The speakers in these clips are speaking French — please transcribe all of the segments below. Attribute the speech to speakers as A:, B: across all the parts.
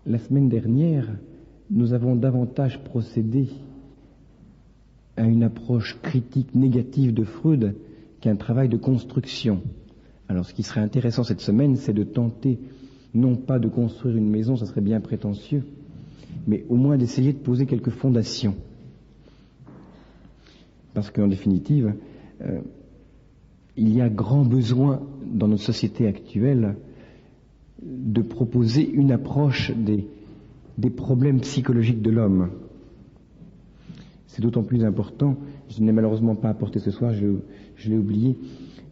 A: la semaine dernière, nous avons davantage procédé à une approche critique négative de Freud qu'un travail de construction. Alors ce qui serait intéressant cette semaine, c'est de tenter, non pas de construire une maison, ça serait bien prétentieux, mais au moins d'essayer de poser quelques fondations. Parce qu'en définitive, il y a grand besoin dans notre société actuelle de proposer une approche des problèmes psychologiques de l'homme. C'est d'autant plus important, je n'ai malheureusement pas apporté ce soir, je l'ai oublié,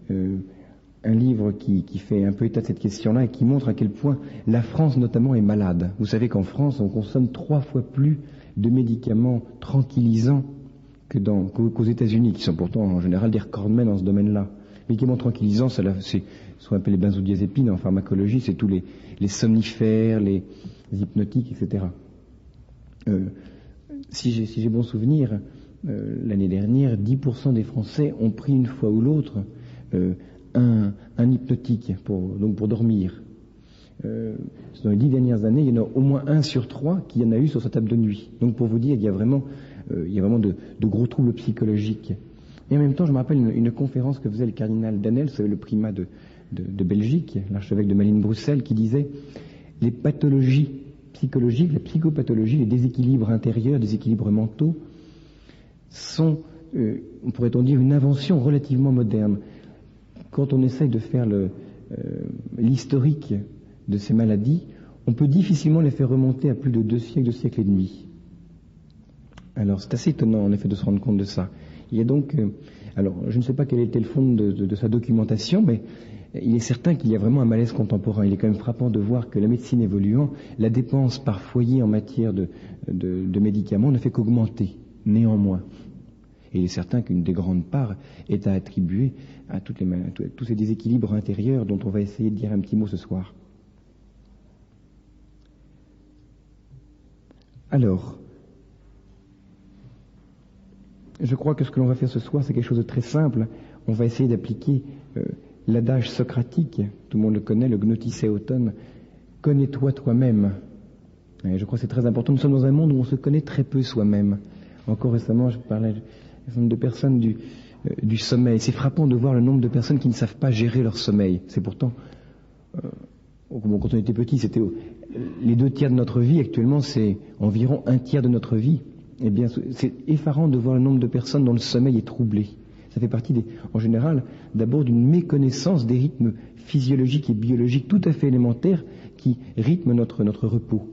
A: un livre qui fait un peu état de cette question-là et qui montre à quel point la France notamment est malade. Vous savez qu'en France, on consomme 3 fois plus de médicaments tranquillisants qu'aux États-Unis, qui sont pourtant en général des recordmen dans ce domaine-là. Médicaments tranquillisants, c'est ce qu'on appelle les benzodiazépines en pharmacologie, c'est tous les somnifères, les hypnotiques, etc. Si j'ai bon souvenir, l'année dernière, 10% des Français ont pris une fois ou l'autre un hypnotique pour dormir. Dans les 10 dernières années, il y en a au moins 1 sur 3 qui en a eu sur sa table de nuit. Donc pour vous dire, il y a vraiment de gros troubles psychologiques. Et en même temps, je me rappelle une conférence que faisait le cardinal Danel, c'est le primat de Belgique, l'archevêque de Malines-Bruxelles, qui disait les pathologies psychologiques, la psychopathologie, les déséquilibres intérieurs, déséquilibres mentaux, sont, pourrait-on dire, une invention relativement moderne. Quand on essaye de faire l'historique de ces maladies, on peut difficilement les faire remonter à plus de 2 siècles et demi. Alors c'est assez étonnant en effet de se rendre compte de ça. Il y a donc, alors je ne sais pas quel était le fond de sa documentation, mais il est certain qu'il y a vraiment un malaise contemporain. Il est quand même frappant de voir que la médecine évoluant, la dépense par foyer en matière de médicaments ne fait qu'augmenter, néanmoins. Et il est certain qu'une des grandes parts est à attribuer à tous ces déséquilibres intérieurs dont on va essayer de dire un petit mot ce soir. Alors, je crois que ce que l'on va faire ce soir, c'est quelque chose de très simple. On va essayer d'appliquer l'adage socratique, tout le monde le connaît, le gnotisséoton, connais-toi toi-même. Et je crois que c'est très important. Nous sommes dans un monde où on se connaît très peu soi-même. Encore récemment, je parlais de personnes du sommeil. C'est frappant de voir le nombre de personnes qui ne savent pas gérer leur sommeil. C'est pourtant, quand on était petit, c'était les 2 tiers de notre vie. Actuellement, c'est environ 1 tiers de notre vie. Eh bien, c'est effarant de voir le nombre de personnes dont le sommeil est troublé. Ça fait partie, en général, d'abord d'une méconnaissance des rythmes physiologiques et biologiques tout à fait élémentaires qui rythment notre repos.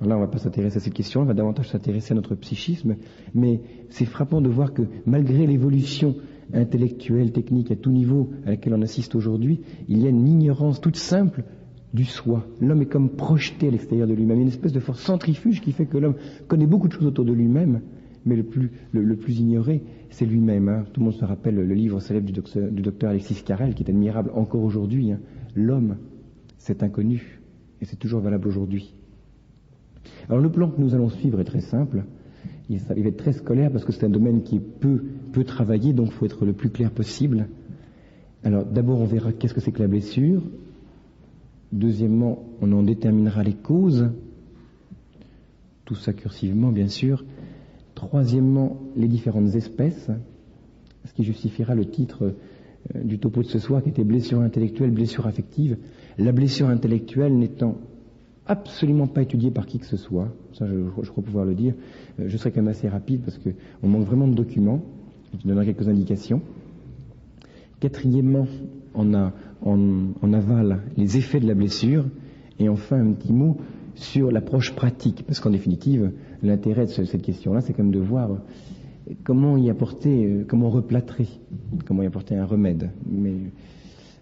A: Alors là, on ne va pas s'intéresser à cette question, on va davantage s'intéresser à notre psychisme, mais c'est frappant de voir que malgré l'évolution intellectuelle, technique, à tout niveau à laquelle on assiste aujourd'hui, il y a une ignorance toute simple du soi. L'homme est comme projeté à l'extérieur de lui-même. Il y a une espèce de force centrifuge qui fait que l'homme connaît beaucoup de choses autour de lui-même, mais le plus ignoré, c'est lui-même. Hein. Tout le monde se rappelle le livre célèbre du docteur Alexis Carrel, qui est admirable encore aujourd'hui. Hein. L'homme, c'est inconnu, et c'est toujours valable aujourd'hui. Alors le plan que nous allons suivre est très simple. Il va être très scolaire parce que c'est un domaine qui est peu travaillé, donc il faut être le plus clair possible. Alors d'abord, on verra qu'est-ce que c'est que la blessure. Deuxièmement, on en déterminera les causes, tout ça cursivement bien sûr. Troisièmement, les différentes espèces, ce qui justifiera le titre du topo de ce soir qui était blessure intellectuelle, blessure affective. La blessure intellectuelle n'étant absolument pas étudiée par qui que ce soit, ça je crois pouvoir le dire. Je serai quand même assez rapide parce qu'on manque vraiment de documents, je donnerai quelques indications. Quatrièmement, on avale les effets de la blessure, et enfin un petit mot sur l'approche pratique, parce qu'en définitive, l'intérêt de cette question-là, c'est quand même de voir comment y apporter, comment replâtrer, comment y apporter un remède. Mais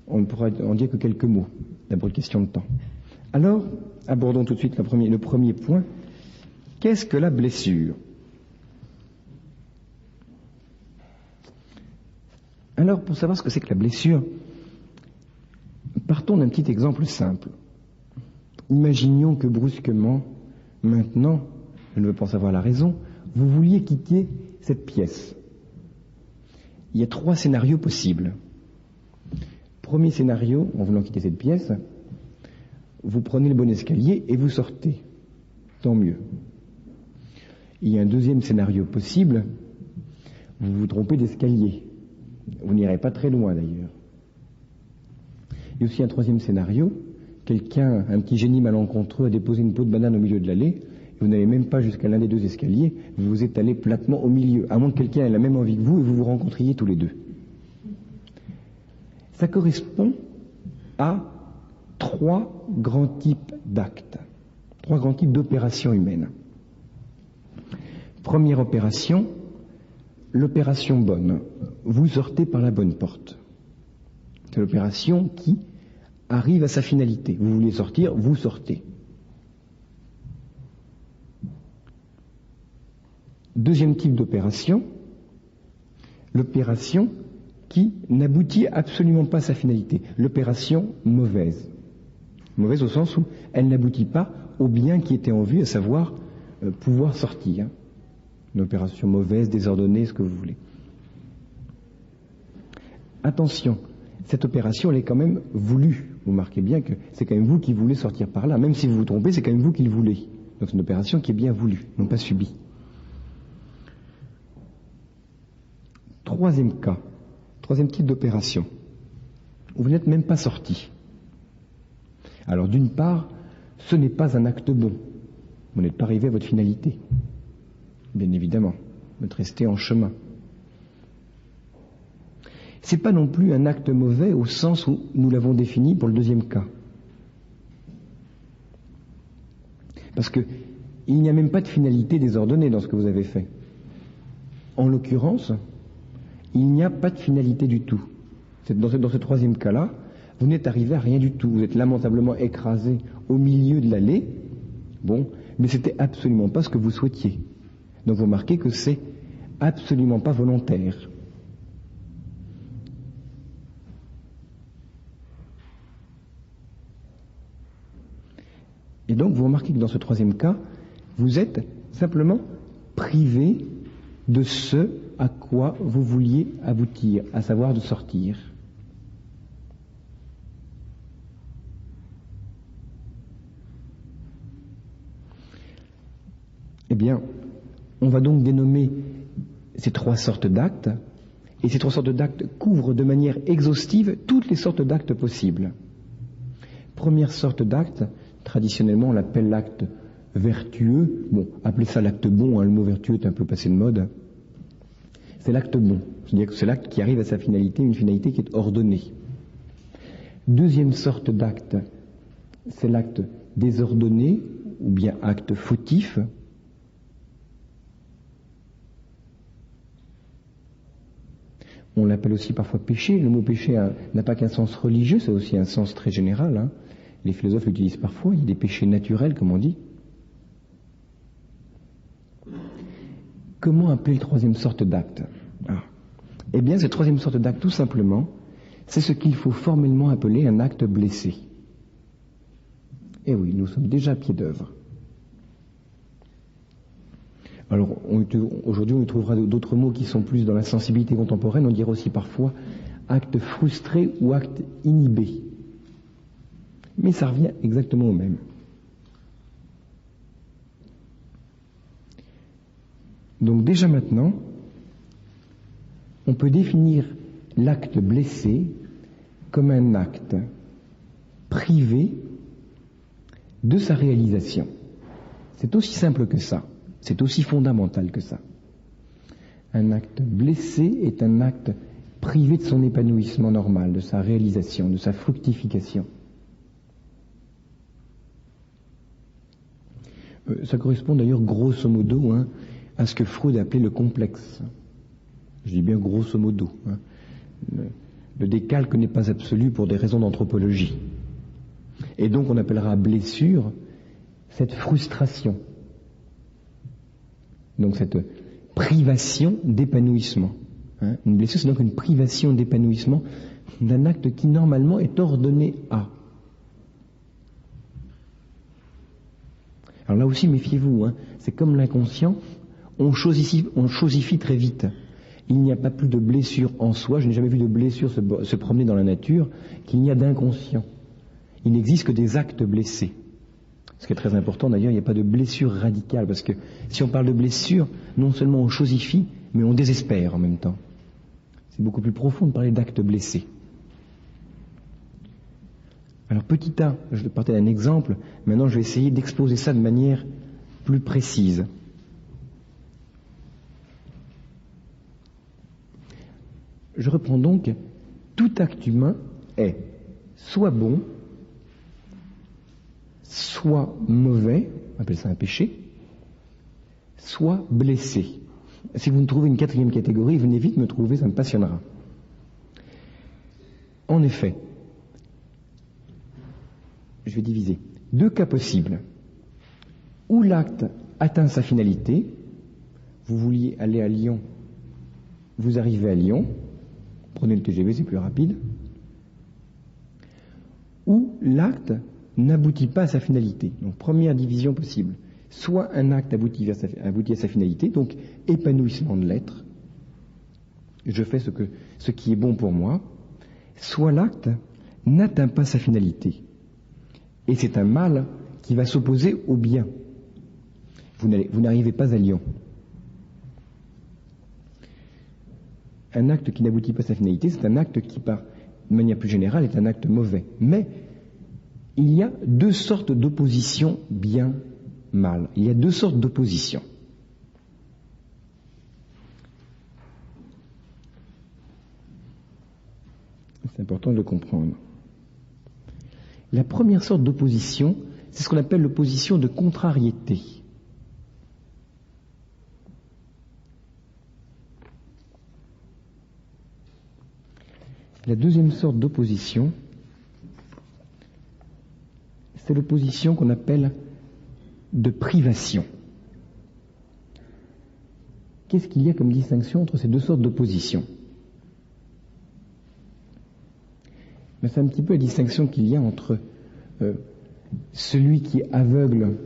A: on ne pourra en dire que quelques mots, d'abord une question de temps. Alors, abordons tout de suite le premier point. Qu'est-ce que la blessure ? Alors, pour savoir ce que c'est que la blessure, partons d'un petit exemple simple. Imaginons que brusquement, maintenant, je ne veux pas en savoir la raison, vous vouliez quitter cette pièce. Il y a 3 scénarios possibles. Premier scénario, en voulant quitter cette pièce, vous prenez le bon escalier et vous sortez. tant mieux. Il y a un deuxième scénario possible, vous vous trompez d'escalier. Vous n'irez pas très loin d'ailleurs. Il y a aussi un troisième scénario, quelqu'un, un petit génie malencontreux a déposé une peau de banane au milieu de l'allée, et vous n'allez même pas jusqu'à l'un des deux escaliers, vous vous étalez platement au milieu, à moins que quelqu'un ait la même envie que vous et vous vous rencontriez tous les deux. Ça correspond à trois grands types d'actes, trois grands types d'opérations humaines. Première opération, l'opération bonne. Vous sortez par la bonne porte. C'est l'opération qui arrive à sa finalité. Vous voulez sortir, vous sortez. Deuxième type d'opération, l'opération qui n'aboutit absolument pas à sa finalité. L'opération mauvaise. Mauvaise au sens où elle n'aboutit pas au bien qui était en vue, à savoir pouvoir sortir. Une opération mauvaise, désordonnée, ce que vous voulez. Attention, cette opération, elle est quand même voulue. Vous marquez bien que c'est quand même vous qui voulez sortir par là. Même si vous vous trompez, c'est quand même vous qui le voulez. Donc c'est une opération qui est bien voulue, non pas subie. Troisième cas, troisième type d'opération, où vous n'êtes même pas sorti. Alors d'une part, ce n'est pas un acte bon. Vous n'êtes pas arrivé à votre finalité. Bien évidemment, vous êtes resté en chemin. C'est pas non plus un acte mauvais au sens où nous l'avons défini pour le deuxième cas. Parce que il n'y a même pas de finalité désordonnée dans ce que vous avez fait. En l'occurrence, il n'y a pas de finalité du tout. Dans ce troisième cas-là, vous n'êtes arrivé à rien du tout. Vous êtes lamentablement écrasé au milieu de l'allée. Bon, mais c'était absolument pas ce que vous souhaitiez. Donc vous remarquez que c'est absolument pas volontaire. Et donc vous remarquez que dans ce troisième cas, vous êtes simplement privé de ce à quoi vous vouliez aboutir, à savoir de sortir. Eh bien, on va donc dénommer ces trois sortes d'actes, et ces trois sortes d'actes couvrent de manière exhaustive toutes les sortes d'actes possibles. Première sorte d'acte, traditionnellement on l'appelle l'acte vertueux, bon, appelez ça l'acte bon, hein, le mot vertueux est un peu passé de mode. C'est l'acte bon, c'est-à-dire que c'est l'acte qui arrive à sa finalité, une finalité qui est ordonnée. Deuxième sorte d'acte, c'est l'acte désordonné, ou bien acte fautif. On l'appelle aussi parfois péché. Le mot péché n'a pas qu'un sens religieux, c'est aussi un sens très général. Hein. Les philosophes l'utilisent parfois, il y a des péchés naturels, comme on dit. Comment appeler la troisième sorte d'acte ? Eh bien, cette troisième sorte d'acte, tout simplement, c'est ce qu'il faut formellement appeler un acte blessé. Eh oui, nous sommes déjà à pied d'œuvre. Alors, aujourd'hui, on y trouvera d'autres mots qui sont plus dans la sensibilité contemporaine. On dirait aussi parfois acte frustré ou acte inhibé. Mais ça revient exactement au même. Donc déjà maintenant, on peut définir l'acte blessé comme un acte privé de sa réalisation. C'est aussi simple que ça. C'est aussi fondamental que ça. Un acte blessé est un acte privé de son épanouissement normal, de sa réalisation, de sa fructification. Ça correspond d'ailleurs grosso modo à ce que Freud appelait le complexe. Je dis bien grosso modo. Le décalque n'est pas absolu pour des raisons d'anthropologie. Et donc on appellera blessure cette frustration. Donc cette privation d'épanouissement. Une blessure, c'est donc une privation d'épanouissement d'un acte qui normalement est ordonné à. Alors là aussi, méfiez-vous, c'est comme l'inconscient, on chosifie très vite. Il n'y a pas plus de blessure en soi, je n'ai jamais vu de blessure se promener dans la nature, qu'il n'y a d'inconscient. Il n'existe que des actes blessés. Ce qui est très important d'ailleurs, il n'y a pas de blessure radicale, parce que si on parle de blessure, non seulement on chosifie, mais on désespère en même temps. C'est beaucoup plus profond de parler d'actes blessés. Alors petit A, je partais d'un exemple, maintenant je vais essayer d'exposer ça de manière plus précise. Je reprends donc, tout acte humain est soit bon, soit mauvais, on appelle ça un péché, soit blessé. Si vous me trouvez une quatrième catégorie, venez vite me trouver, ça me passionnera. En effet, je vais diviser. 2 cas possibles. Où l'acte atteint sa finalité, vous vouliez aller à Lyon, vous arrivez à Lyon, prenez le TGV, c'est plus rapide, ou l'acte n'aboutit pas à sa finalité. Donc première division possible. Soit un acte aboutit à sa finalité, donc épanouissement de l'être, je fais ce qui est bon pour moi, soit l'acte n'atteint pas sa finalité. Et c'est un mal qui va s'opposer au bien. Vous n'arrivez pas à Lyon. Un acte qui n'aboutit pas à sa finalité, c'est un acte qui, de manière plus générale, est un acte mauvais. Mais il y a 2 sortes d'opposition bien-mal. Il y a 2 sortes d'opposition. C'est important de le comprendre. La première sorte d'opposition, c'est ce qu'on appelle l'opposition de contrariété. La deuxième sorte d'opposition, c'est l'opposition qu'on appelle de privation. Qu'est-ce qu'il y a comme distinction entre ces 2 sortes d'opposition? C'est un petit peu la distinction qu'il y a entre celui qui est aveugle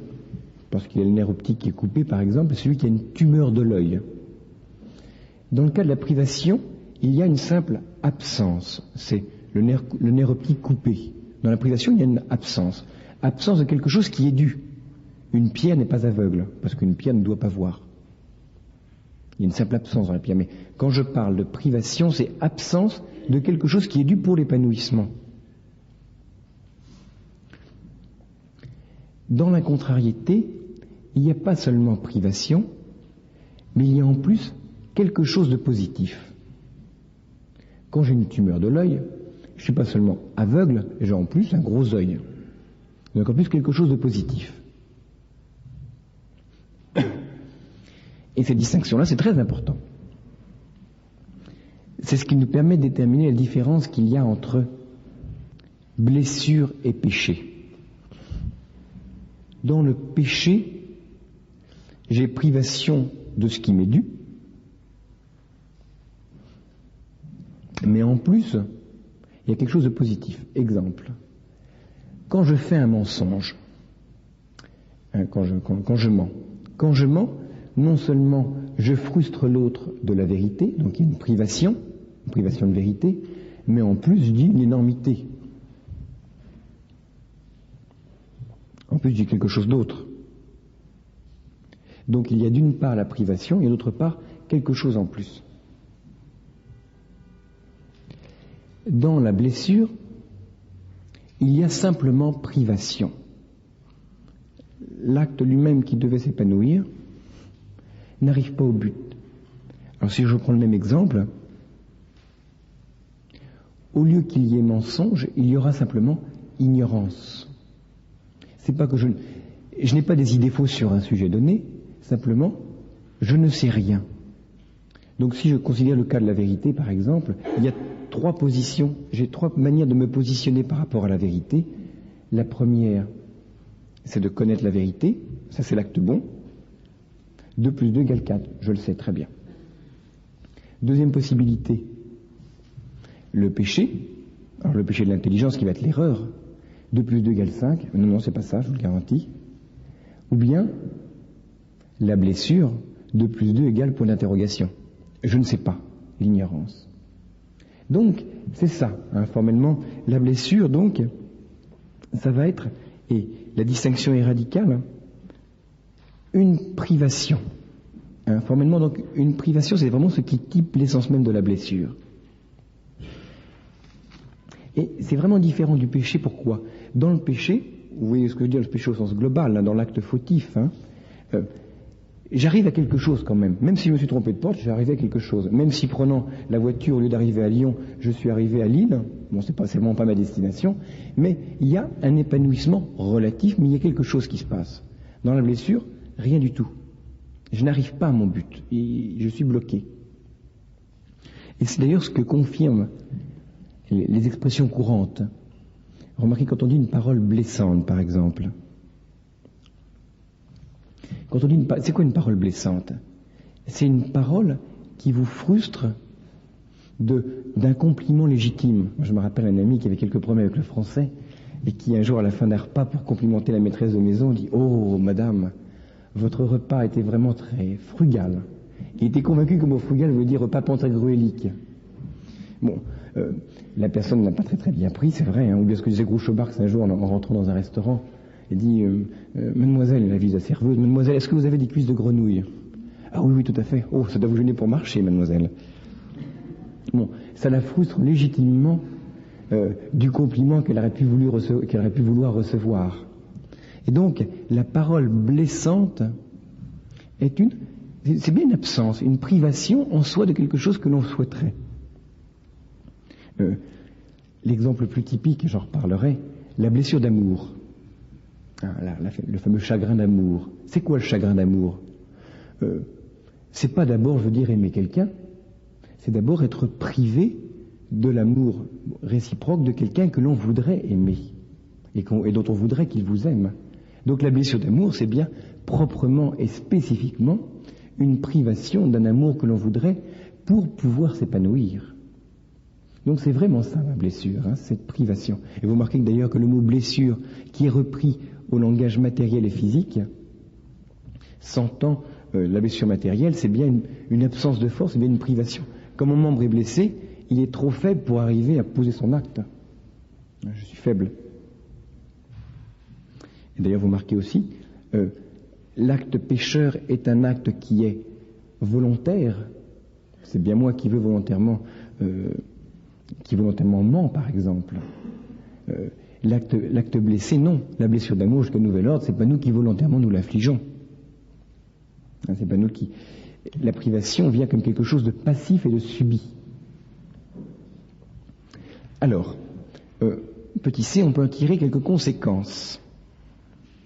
A: parce qu'il a le nerf optique qui est coupé, par exemple, et celui qui a une tumeur de l'œil. Dans le cas de la privation, il y a une simple absence. C'est le nerf optique coupé. Dans la privation, il y a une absence. Absence de quelque chose qui est dû. Une pierre n'est pas aveugle, parce qu'une pierre ne doit pas voir. Il y a une simple absence dans la pierre. Mais quand je parle de privation, c'est absence de quelque chose qui est dû pour l'épanouissement. Dans la contrariété, il n'y a pas seulement privation, mais il y a en plus quelque chose de positif. Quand j'ai une tumeur de l'œil, je ne suis pas seulement aveugle, j'ai en plus un gros œil. Donc en plus quelque chose de positif. Et cette distinction-là, c'est très important. C'est ce qui nous permet de déterminer la différence qu'il y a entre blessure et péché. Dans le péché, j'ai privation de ce qui m'est dû, mais en plus, il y a quelque chose de positif. Exemple, quand je fais un mensonge, quand je mens, non seulement je frustre l'autre de la vérité, donc il y a une privation de vérité, mais en plus je dis une énormité. En plus je dis quelque chose d'autre. Donc il y a d'une part la privation et d'autre part quelque chose en plus. Dans la blessure, il y a simplement privation. L'acte lui-même qui devait s'épanouir n'arrive pas au but. Alors si je prends le même exemple, au lieu qu'il y ait mensonge, il y aura simplement ignorance. C'est pas que je n'ai pas des idées fausses sur un sujet donné, simplement je ne sais rien. Donc si je considère le cas de la vérité par exemple, il y a 3 positions, j'ai 3 manières de me positionner par rapport à la vérité. La première, c'est de connaître la vérité, ça c'est l'acte bon. 2 plus 2 égale 4, je le sais très bien. Deuxième possibilité, le péché. Alors le péché de l'intelligence qui va être l'erreur. 2 plus 2 égale 5. Non, c'est pas ça, je vous le garantis. Ou bien la blessure, 2 plus 2 égale point d'interrogation. Je ne sais pas, l'ignorance. Donc, c'est ça, formellement, la blessure, donc, ça va être, et la distinction est radicale. Une privation. Formellement, donc, une privation, c'est vraiment ce qui type l'essence même de la blessure. Et c'est vraiment différent du péché. Pourquoi? Dans le péché, vous voyez ce que je veux dire, le péché au sens global, là, dans l'acte fautif, j'arrive à quelque chose quand même. Même si je me suis trompé de porte, j'arrive à quelque chose. Même si prenant la voiture, au lieu d'arriver à Lyon, je suis arrivé à Lille, bon, c'est vraiment pas ma destination, mais il y a un épanouissement relatif, mais il y a quelque chose qui se passe. Dans la blessure, rien du tout. Je n'arrive pas à mon but. Et je suis bloqué. Et c'est d'ailleurs ce que confirment les expressions courantes. Remarquez quand on dit une parole blessante, par exemple. Quand on dit c'est quoi une parole blessante? C'est une parole qui vous frustre d'un compliment légitime. Moi, je me rappelle un ami qui avait quelques problèmes avec le français et qui un jour à la fin d'un repas, pour complimenter la maîtresse de maison, dit « Oh, madame, votre repas était vraiment très frugal. » Il était convaincu que le mot frugal veut dire repas pantagruélique. Bon, la personne n'a pas très bien pris, c'est vrai, ou bien ce que disait Groucho Marx un jour en rentrant dans un restaurant. Il dit Mademoiselle, elle avise la serveuse, Mademoiselle, est-ce que vous avez des cuisses de grenouille? Ah oui, tout à fait. Oh, ça doit vous gêner pour marcher, mademoiselle. Bon, ça la frustre légitimement du compliment qu'elle aurait pu vouloir recevoir. Et donc, la parole blessante c'est bien une absence, une privation en soi de quelque chose que l'on souhaiterait. L'exemple le plus typique, j'en reparlerai, la blessure d'amour. Le fameux chagrin d'amour. C'est quoi le chagrin d'amour? C'est pas d'abord, je veux dire, aimer quelqu'un, c'est d'abord être privé de l'amour réciproque de quelqu'un que l'on voudrait aimer et dont on voudrait qu'il vous aime. Donc la blessure d'amour, c'est bien proprement et spécifiquement une privation d'un amour que l'on voudrait pour pouvoir s'épanouir. Donc c'est vraiment ça la blessure, cette privation. Et vous remarquez d'ailleurs que le mot blessure, qui est repris au langage matériel et physique, s'entend la blessure matérielle, c'est bien une absence de force, c'est bien une privation. Comme mon membre est blessé, il est trop faible pour arriver à poser son acte. Je suis faible. Et d'ailleurs, vous remarquez aussi, l'acte pécheur est un acte qui est volontaire. C'est bien moi qui veux volontairement, ment, par exemple. L'acte blessé, non. La blessure d'amour jusqu'à nouvel ordre, c'est pas nous qui volontairement nous l'affligeons. C'est pas nous qui. La privation vient comme quelque chose de passif et de subi. Alors, petit c, on peut en tirer quelques conséquences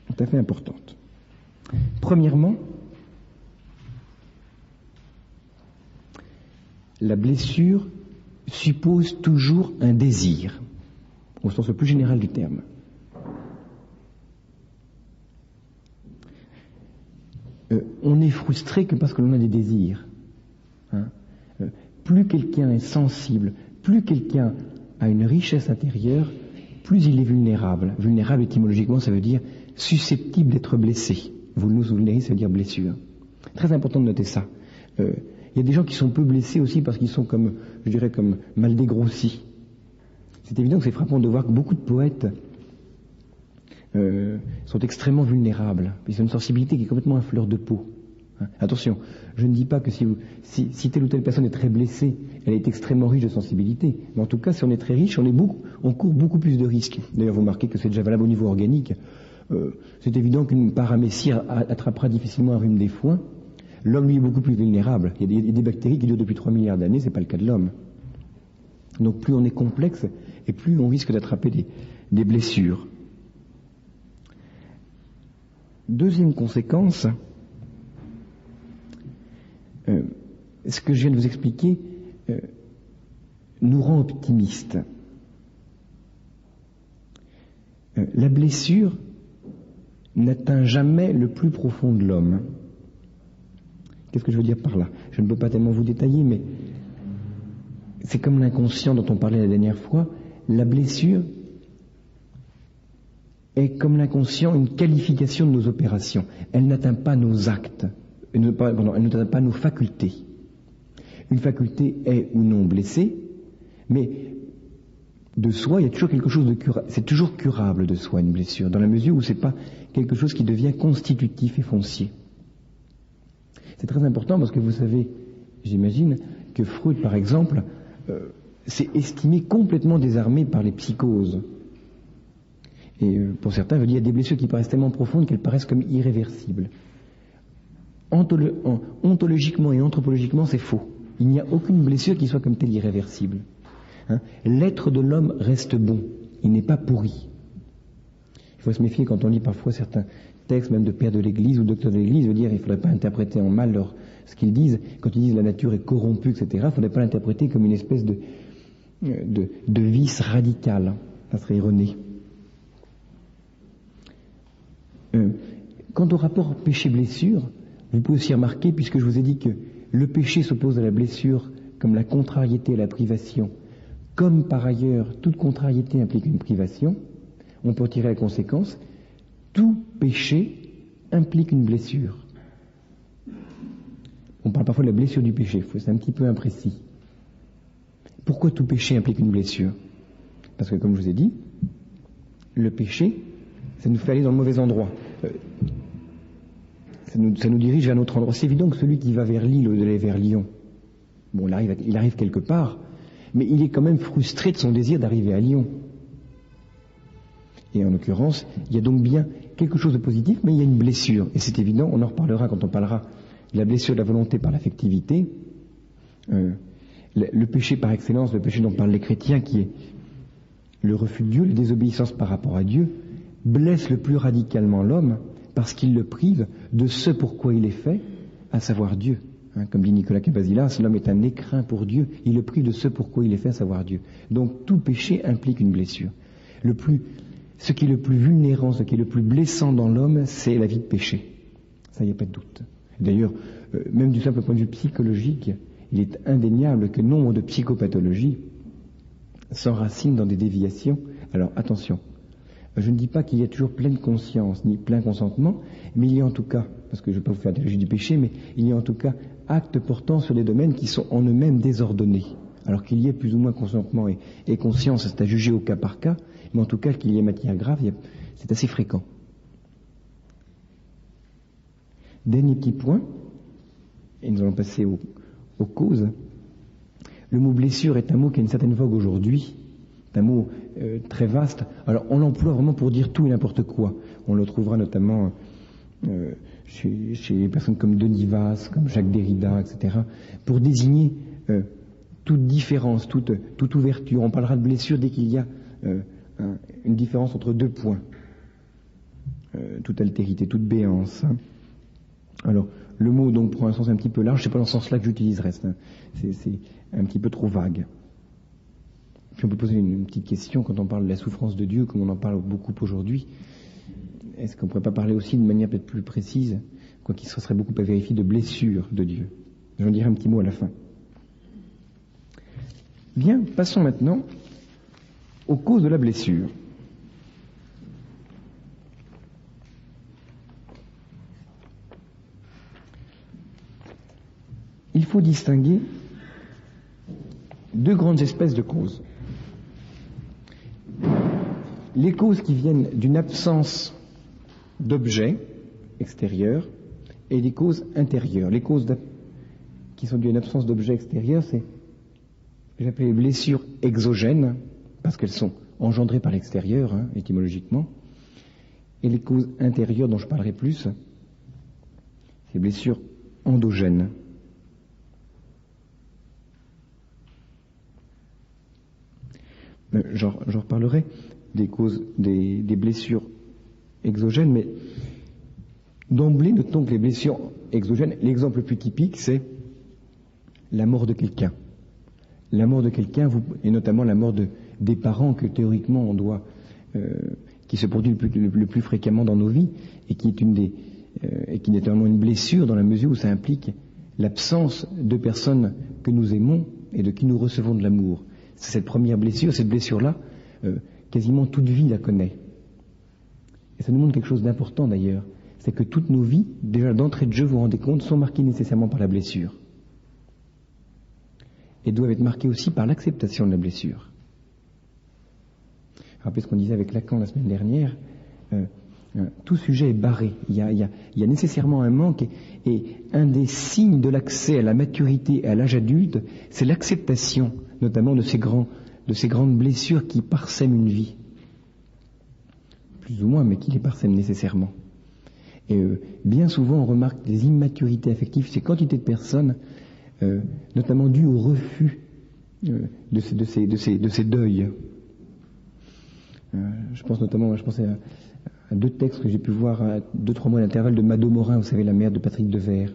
A: tout à fait importantes. Premièrement, la blessure suppose toujours un désir, au sens le plus général du terme. On est frustré que parce que l'on a des désirs. Plus quelqu'un est sensible, plus quelqu'un a une richesse intérieure, plus il est vulnérable. Vulnérable, étymologiquement, ça veut dire susceptible d'être blessé. Vulnéré, ça veut dire blessure. Très important de noter ça. Il y a des gens qui sont peu blessés aussi parce qu'ils sont comme mal dégrossis. C'est évident que c'est frappant de voir que beaucoup de poètes sont extrêmement vulnérables. Ils ont une sensibilité qui est complètement à fleur de peau. Attention, je ne dis pas que si telle ou telle personne est très blessée, elle est extrêmement riche de sensibilité. Mais en tout cas, si on est très riche, on court beaucoup plus de risques. D'ailleurs, vous remarquez que c'est déjà valable au niveau organique. C'est évident qu'une paramessire attrapera difficilement un rhume des foins. L'homme, lui, est beaucoup plus vulnérable. Il y a des bactéries qui durent depuis 3 milliards d'années, c'est pas le cas de l'homme. Donc plus on est complexe, et plus on risque d'attraper des blessures. Deuxième conséquence, ce que je viens de vous expliquer nous rend optimistes. La blessure n'atteint jamais le plus profond de l'homme. Qu'est-ce que je veux dire par là? Je ne peux pas tellement vous détailler, mais c'est comme l'inconscient dont on parlait la dernière fois. La blessure est comme l'inconscient une qualification de nos opérations. Elle n'atteint pas nos actes, elle n'atteint pas nos facultés. Une faculté est ou non blessée, mais de soi, il y a toujours quelque chose de curable. C'est toujours curable de soi, une blessure, dans la mesure où c'est pas quelque chose qui devient constitutif et foncier. C'est très important parce que vous savez, j'imagine, que Freud, par exemple, s'est estimé complètement désarmé par les psychoses. Et pour certains, il y a des blessures qui paraissent tellement profondes qu'elles paraissent comme irréversibles. Ontologiquement et anthropologiquement, c'est faux. Il n'y a aucune blessure qui soit comme telle irréversible. L'être de l'homme reste bon, il n'est pas pourri. Il faut se méfier quand on lit parfois certains textes, même de pères de l'Église ou docteurs de l'Église, veut dire qu'il ne faudrait pas interpréter en mal ce qu'ils disent. Quand ils disent la nature est corrompue, etc., il ne faudrait pas l'interpréter comme une espèce de vice radical. Ça serait erroné. Quant au rapport péché-blessure, vous pouvez aussi remarquer, puisque je vous ai dit que le péché s'oppose à la blessure comme la contrariété à la privation, comme par ailleurs toute contrariété implique une privation, on peut tirer la conséquence, tout péché implique une blessure. On parle parfois de la blessure du péché, c'est un petit peu imprécis. Pourquoi tout péché implique une blessure? Parce que comme je vous ai dit, le péché, ça nous fait aller dans le mauvais endroit. Ça nous dirige vers un autre endroit. C'est évident que celui qui va vers Lille ou d'aller vers Lyon, bon, il arrive quelque part, mais il est quand même frustré de son désir d'arriver à Lyon. Et en l'occurrence, il y a donc bien quelque chose de positif, mais il y a une blessure. Et c'est évident, on en reparlera quand on parlera de la blessure de la volonté par l'affectivité. Le péché par excellence, le péché dont parlent les chrétiens, qui est le refus de Dieu, la désobéissance par rapport à Dieu, blesse le plus radicalement l'homme parce qu'il le prive de ce pourquoi il est fait, à savoir Dieu. Comme dit Nicolas Cabasilas, l'homme est un écrin pour Dieu, il le prive de ce pourquoi il est fait, à savoir Dieu. Donc tout péché implique une blessure. Ce qui est le plus vulnérant, ce qui est le plus blessant dans l'homme, c'est la vie de péché. Ça, il n'y a pas de doute. D'ailleurs, même du simple point de vue psychologique, il est indéniable que nombre de psychopathologies s'enracinent dans des déviations. Alors attention, je ne dis pas qu'il y a toujours pleine conscience, ni plein consentement, mais il y a en tout cas, parce que je ne vais pas vous faire la théologie du péché, mais il y a en tout cas actes portant sur des domaines qui sont en eux-mêmes désordonnés. Alors qu'il y ait plus ou moins consentement et conscience, c'est à juger au cas par cas, mais en tout cas qu'il y ait matière grave, c'est assez fréquent. Dernier petit point, et nous allons passer aux causes. Le mot blessure est un mot qui a une certaine vogue aujourd'hui. C'est un mot très vaste. Alors on l'emploie vraiment pour dire tout et n'importe quoi. On le trouvera notamment chez les personnes comme Denis Vasse, comme Jacques Derrida, etc. Pour désigner toute différence, toute ouverture. On parlera de blessure dès qu'il y a une différence entre deux points. Toute altérité, toute béance. Alors, le mot donc prend un sens un petit peu large, c'est pas dans ce sens-là que j'utiliserai, c'est un petit peu trop vague. Puis on peut poser une petite question quand on parle de la souffrance de Dieu, comme on en parle beaucoup aujourd'hui. Est-ce qu'on ne pourrait pas parler aussi de manière peut-être plus précise, quoi qu'il serait beaucoup à vérifier, de blessure de Dieu? J'en dirai un petit mot à la fin. Bien, passons maintenant aux causes de la blessure. Il faut distinguer deux grandes espèces de causes. Les causes qui viennent d'une absence d'objet extérieur et les causes intérieures. Les causes qui sont dues à une absence d'objet extérieur, c'est ce que j'appelle les blessures exogènes, parce qu'elles sont engendrées par l'extérieur, étymologiquement. Et les causes intérieures dont je parlerai plus, c'est les blessures endogènes. J'en reparlerai des causes des blessures exogènes, mais d'emblée, notons que les blessures exogènes, l'exemple le plus typique, c'est la mort de quelqu'un. La mort de quelqu'un, et notamment la mort des parents que théoriquement on doit, qui se produit le plus fréquemment dans nos vies, et qui est vraiment une blessure dans la mesure où ça implique l'absence de personnes que nous aimons et de qui nous recevons de l'amour. C'est cette première blessure, cette blessure-là, quasiment toute vie la connaît. Et ça nous montre quelque chose d'important d'ailleurs, c'est que toutes nos vies, déjà d'entrée de jeu, vous vous rendez compte, sont marquées nécessairement par la blessure. Et doivent être marquées aussi par l'acceptation de la blessure. Rappelez ce qu'on disait avec Lacan la semaine dernière. Tout sujet est barré. Il y a nécessairement un manque, et un des signes de l'accès à la maturité et à l'âge adulte, c'est l'acceptation, notamment de ces grandes blessures qui parsèment une vie. Plus ou moins, mais qui les parsèment nécessairement. Et bien souvent, on remarque des immaturités affectives, ces quantités de personnes, notamment dues au refus de ces deuils. Je pense à 2 textes que j'ai pu voir à 2-3 mois d'intervalle de Mado Morin, vous savez, la mère de Patrick Devers.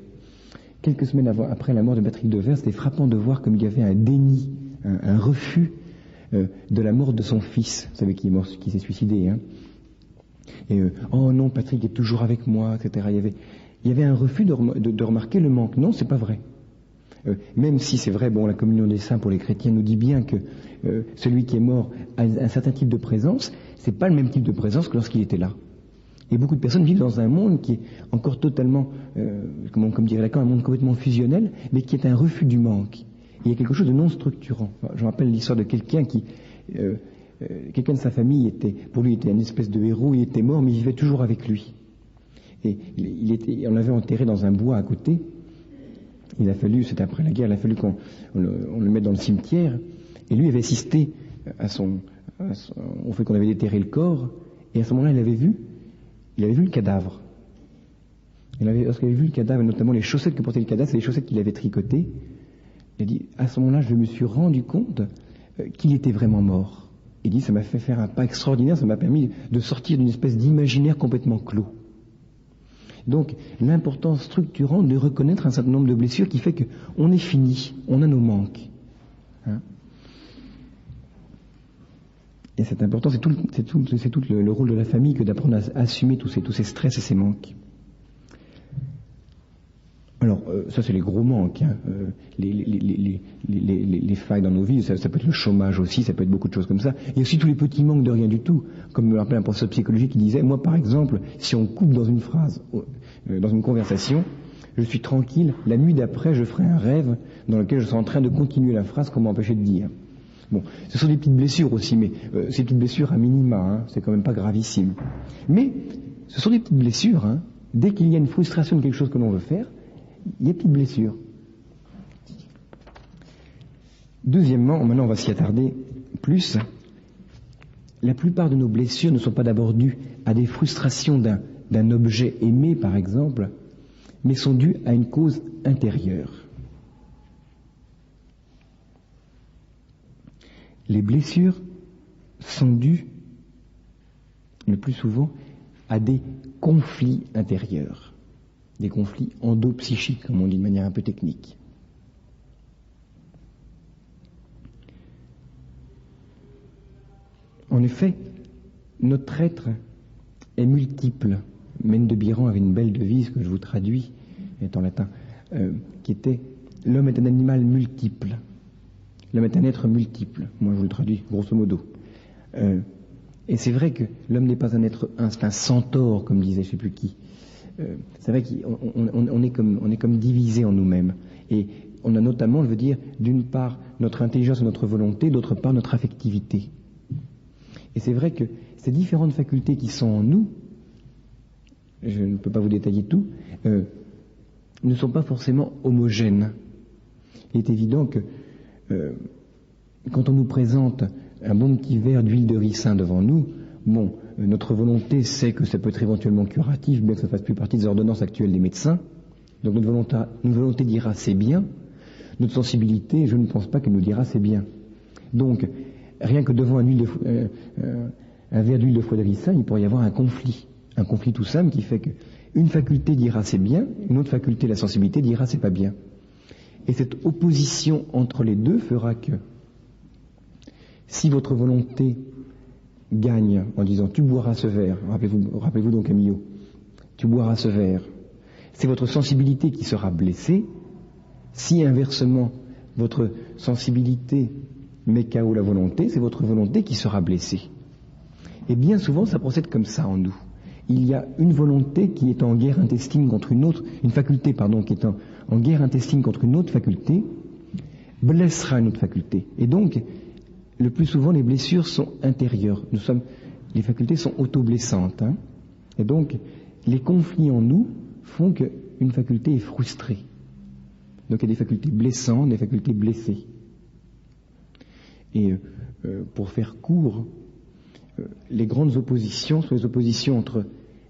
A: Quelques semaines après la mort de Patrick Devers, c'était frappant de voir comme il y avait un déni, un refus de la mort de son fils. Vous savez, qui s'est suicidé, hein. Et oh non, Patrick est toujours avec moi, etc. Il y avait un refus de remarquer le manque. Non, c'est pas vrai. Même si c'est vrai, la communion des saints pour les chrétiens nous dit bien que celui qui est mort a un certain type de présence, c'est pas le même type de présence que lorsqu'il était là. Et beaucoup de personnes vivent dans un monde qui est encore totalement, comme dirait Lacan, un monde complètement fusionnel, mais qui est un refus du manque. Et il y a quelque chose de non structurant. Je me rappelle l'histoire de quelqu'un quelqu'un de sa famille pour lui était une espèce de héros, il était mort, mais il vivait toujours avec lui. Et on l'avait enterré dans un bois à côté. C'était après la guerre, il a fallu qu'on le mette dans le cimetière. Et lui avait assisté au fait qu'on avait déterré le corps. Et à ce moment-là, il avait vu le cadavre. Lorsqu'il avait vu le cadavre, notamment les chaussettes que portait le cadavre, c'est les chaussettes qu'il avait tricotées. Il a dit, à ce moment-là, je me suis rendu compte qu'il était vraiment mort. Il dit, ça m'a fait faire un pas extraordinaire, ça m'a permis de sortir d'une espèce d'imaginaire complètement clos. Donc, l'importance structurante de reconnaître un certain nombre de blessures qui fait qu'on est fini, on a nos manques. Hein? Et c'est important, c'est tout le rôle de la famille que d'apprendre à assumer tous ces stress et ces manques. Alors, ça c'est les gros manques, hein. Les failles dans nos vies, ça peut être le chômage aussi, ça peut être beaucoup de choses comme ça. Il y a aussi tous les petits manques de rien du tout, comme me rappelle un professeur de psychologie qui disait, moi par exemple, si on coupe dans une phrase, dans une conversation, je suis tranquille, la nuit d'après je ferai un rêve dans lequel je serai en train de continuer la phrase qu'on m'a empêché de dire. Bon, ce sont des petites blessures aussi, mais ces petites blessures à minima, hein, c'est quand même pas gravissime. Mais ce sont des petites blessures, hein. Dès qu'il y a une frustration de quelque chose que l'on veut faire, il y a des petites blessures. Deuxièmement, maintenant on va s'y attarder plus, la plupart de nos blessures ne sont pas d'abord dues à des frustrations d'un objet aimé, par exemple, mais sont dues à une cause intérieure. Les blessures sont dues, le plus souvent, à des conflits intérieurs. Des conflits endopsychiques, comme on dit de manière un peu technique. En effet, notre être est multiple. Mène de Biran avait une belle devise que je vous traduis, est en latin, qui était « L'homme est un animal multiple ». L'homme est un être multiple. Moi, je vous le traduis, grosso modo. Et c'est vrai que l'homme n'est pas un être, c'est un centaure, comme disait je ne sais plus qui. C'est vrai qu'on est comme divisé en nous-mêmes. Et on a notamment, je veux dire, d'une part notre intelligence et notre volonté, d'autre part notre affectivité. Et c'est vrai que ces différentes facultés qui sont en nous, je ne peux pas vous détailler tout, ne sont pas forcément homogènes. Il est évident que quand on nous présente un bon petit verre d'huile de ricin devant nous, notre volonté sait que ça peut être éventuellement curatif, bien que ça ne fasse plus partie des ordonnances actuelles des médecins. Donc notre volonté dira c'est bien, notre sensibilité, je ne pense pas qu'elle nous dira c'est bien. Donc, rien que devant un verre d'huile de foie de ricin, il pourrait y avoir un conflit tout simple qui fait qu'une faculté dira c'est bien, une autre faculté, la sensibilité, dira c'est pas bien. Et cette opposition entre les deux fera que si votre volonté gagne en disant tu boiras ce verre, rappelez-vous donc Camillo, tu boiras ce verre, c'est votre sensibilité qui sera blessée. Si inversement votre sensibilité met KO la volonté, c'est votre volonté qui sera blessée. Et bien souvent ça procède comme ça en nous. Il y a une volonté qui est en guerre intestine contre une autre, une faculté qui est en guerre intestine contre une autre faculté, blessera une autre faculté. Et donc le plus souvent, les blessures sont intérieures. Les facultés sont auto-blessantes. Et donc, les conflits en nous font qu'une faculté est frustrée. Donc, il y a des facultés blessantes, des facultés blessées. Et pour faire court, les grandes oppositions sont les oppositions entre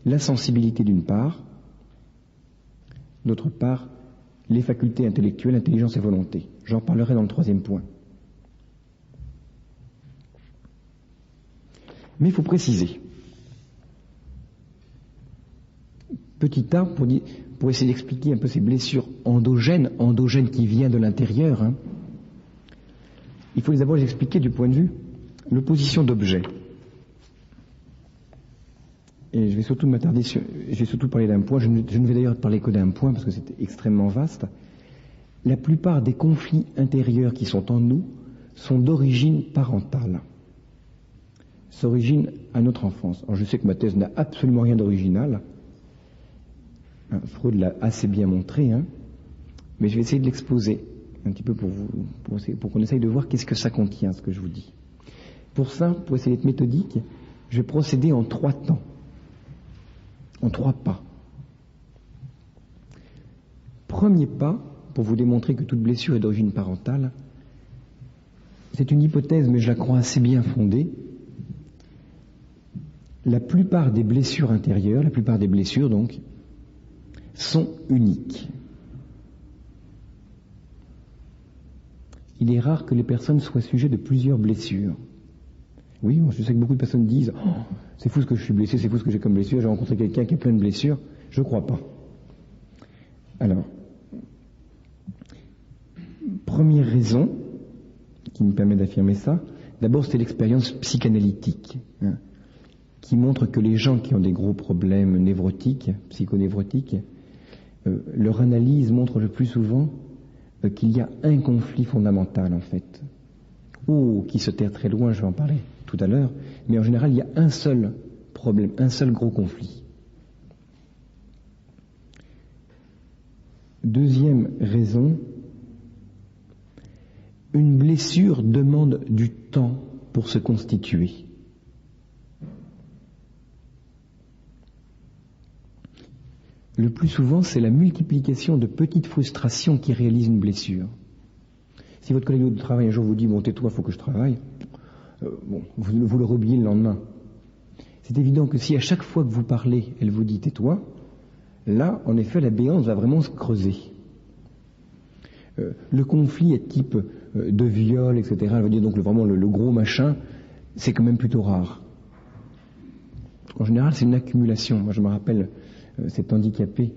A: la sensibilité d'une part, d'autre part, les facultés intellectuelles, intelligence et volonté. J'en parlerai dans le 3e point. Mais il faut préciser. Petit A, pour essayer d'expliquer un peu ces blessures endogènes qui viennent de l'intérieur, il faut d'abord les expliquer du point de vue l'opposition d'objets. Et je vais surtout parler d'un point, je ne vais d'ailleurs parler que d'un point parce que c'est extrêmement vaste. La plupart des conflits intérieurs qui sont en nous sont d'origine parentale. S'origine à notre enfance. Alors je sais que ma thèse n'a absolument rien d'original. Freud l'a assez bien montré, mais je vais essayer de l'exposer un petit peu pour qu'on essaye de voir qu'est-ce que ça contient, ce que je vous dis. Pour ça, pour essayer d'être méthodique, je vais procéder en 3 temps, en 3 pas. Premier pas, pour vous démontrer que toute blessure est d'origine parentale, c'est une hypothèse, mais je la crois assez bien fondée. La plupart des blessures intérieures, la plupart des blessures donc, sont uniques. Il est rare que les personnes soient sujets de plusieurs blessures. Oui, je sais que beaucoup de personnes disent « Oh, c'est fou ce que je suis blessé, c'est fou ce que j'ai comme blessure, j'ai rencontré quelqu'un qui a plein de blessures. » Je ne crois pas. Alors, première raison qui me permet d'affirmer ça, d'abord c'est l'expérience psychanalytique, qui montre que les gens qui ont des gros problèmes névrotiques, psychonévrotiques, leur analyse montre le plus souvent qu'il y a un conflit fondamental en fait, qui se terre très loin, je vais en parler tout à l'heure, mais en général il y a un seul problème, un seul gros conflit. Deuxième raison, une blessure demande du temps pour se constituer. Le plus souvent, c'est la multiplication de petites frustrations qui réalisent une blessure. Si votre collègue de travail un jour vous dit « bon, tais-toi, il faut que je travaille », vous le reoubliez le lendemain. C'est évident que si à chaque fois que vous parlez, elle vous dit « tais-toi », là, en effet, la béance va vraiment se creuser. Le conflit est type de viol, etc., elle veut dire donc vraiment le gros machin, c'est quand même plutôt rare. En général, c'est une accumulation. Moi, je me rappelle cet handicapé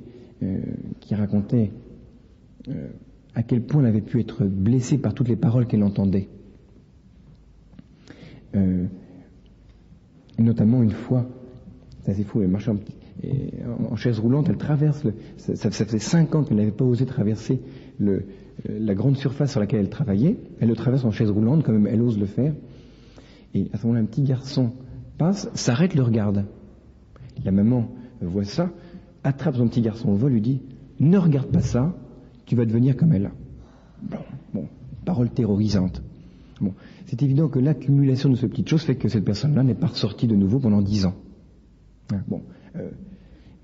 A: qui racontait à quel point elle avait pu être blessée par toutes les paroles qu'elle entendait. Et notamment une fois, c'est assez fou, elle marchait en chaise roulante, elle traverse, ça faisait 5 ans qu'elle n'avait pas osé traverser la grande surface sur laquelle elle travaillait, elle le traverse en chaise roulante, quand même elle ose le faire, et à ce moment-là, un petit garçon passe, s'arrête, le regarde. La maman voit ça, attrape son petit garçon au vol, lui dit « Ne regarde pas ça, tu vas devenir comme elle. » Bon, parole terrorisante. Bon, c'est évident que l'accumulation de ces petites choses fait que cette personne-là n'est pas ressortie de nouveau pendant 10 ans.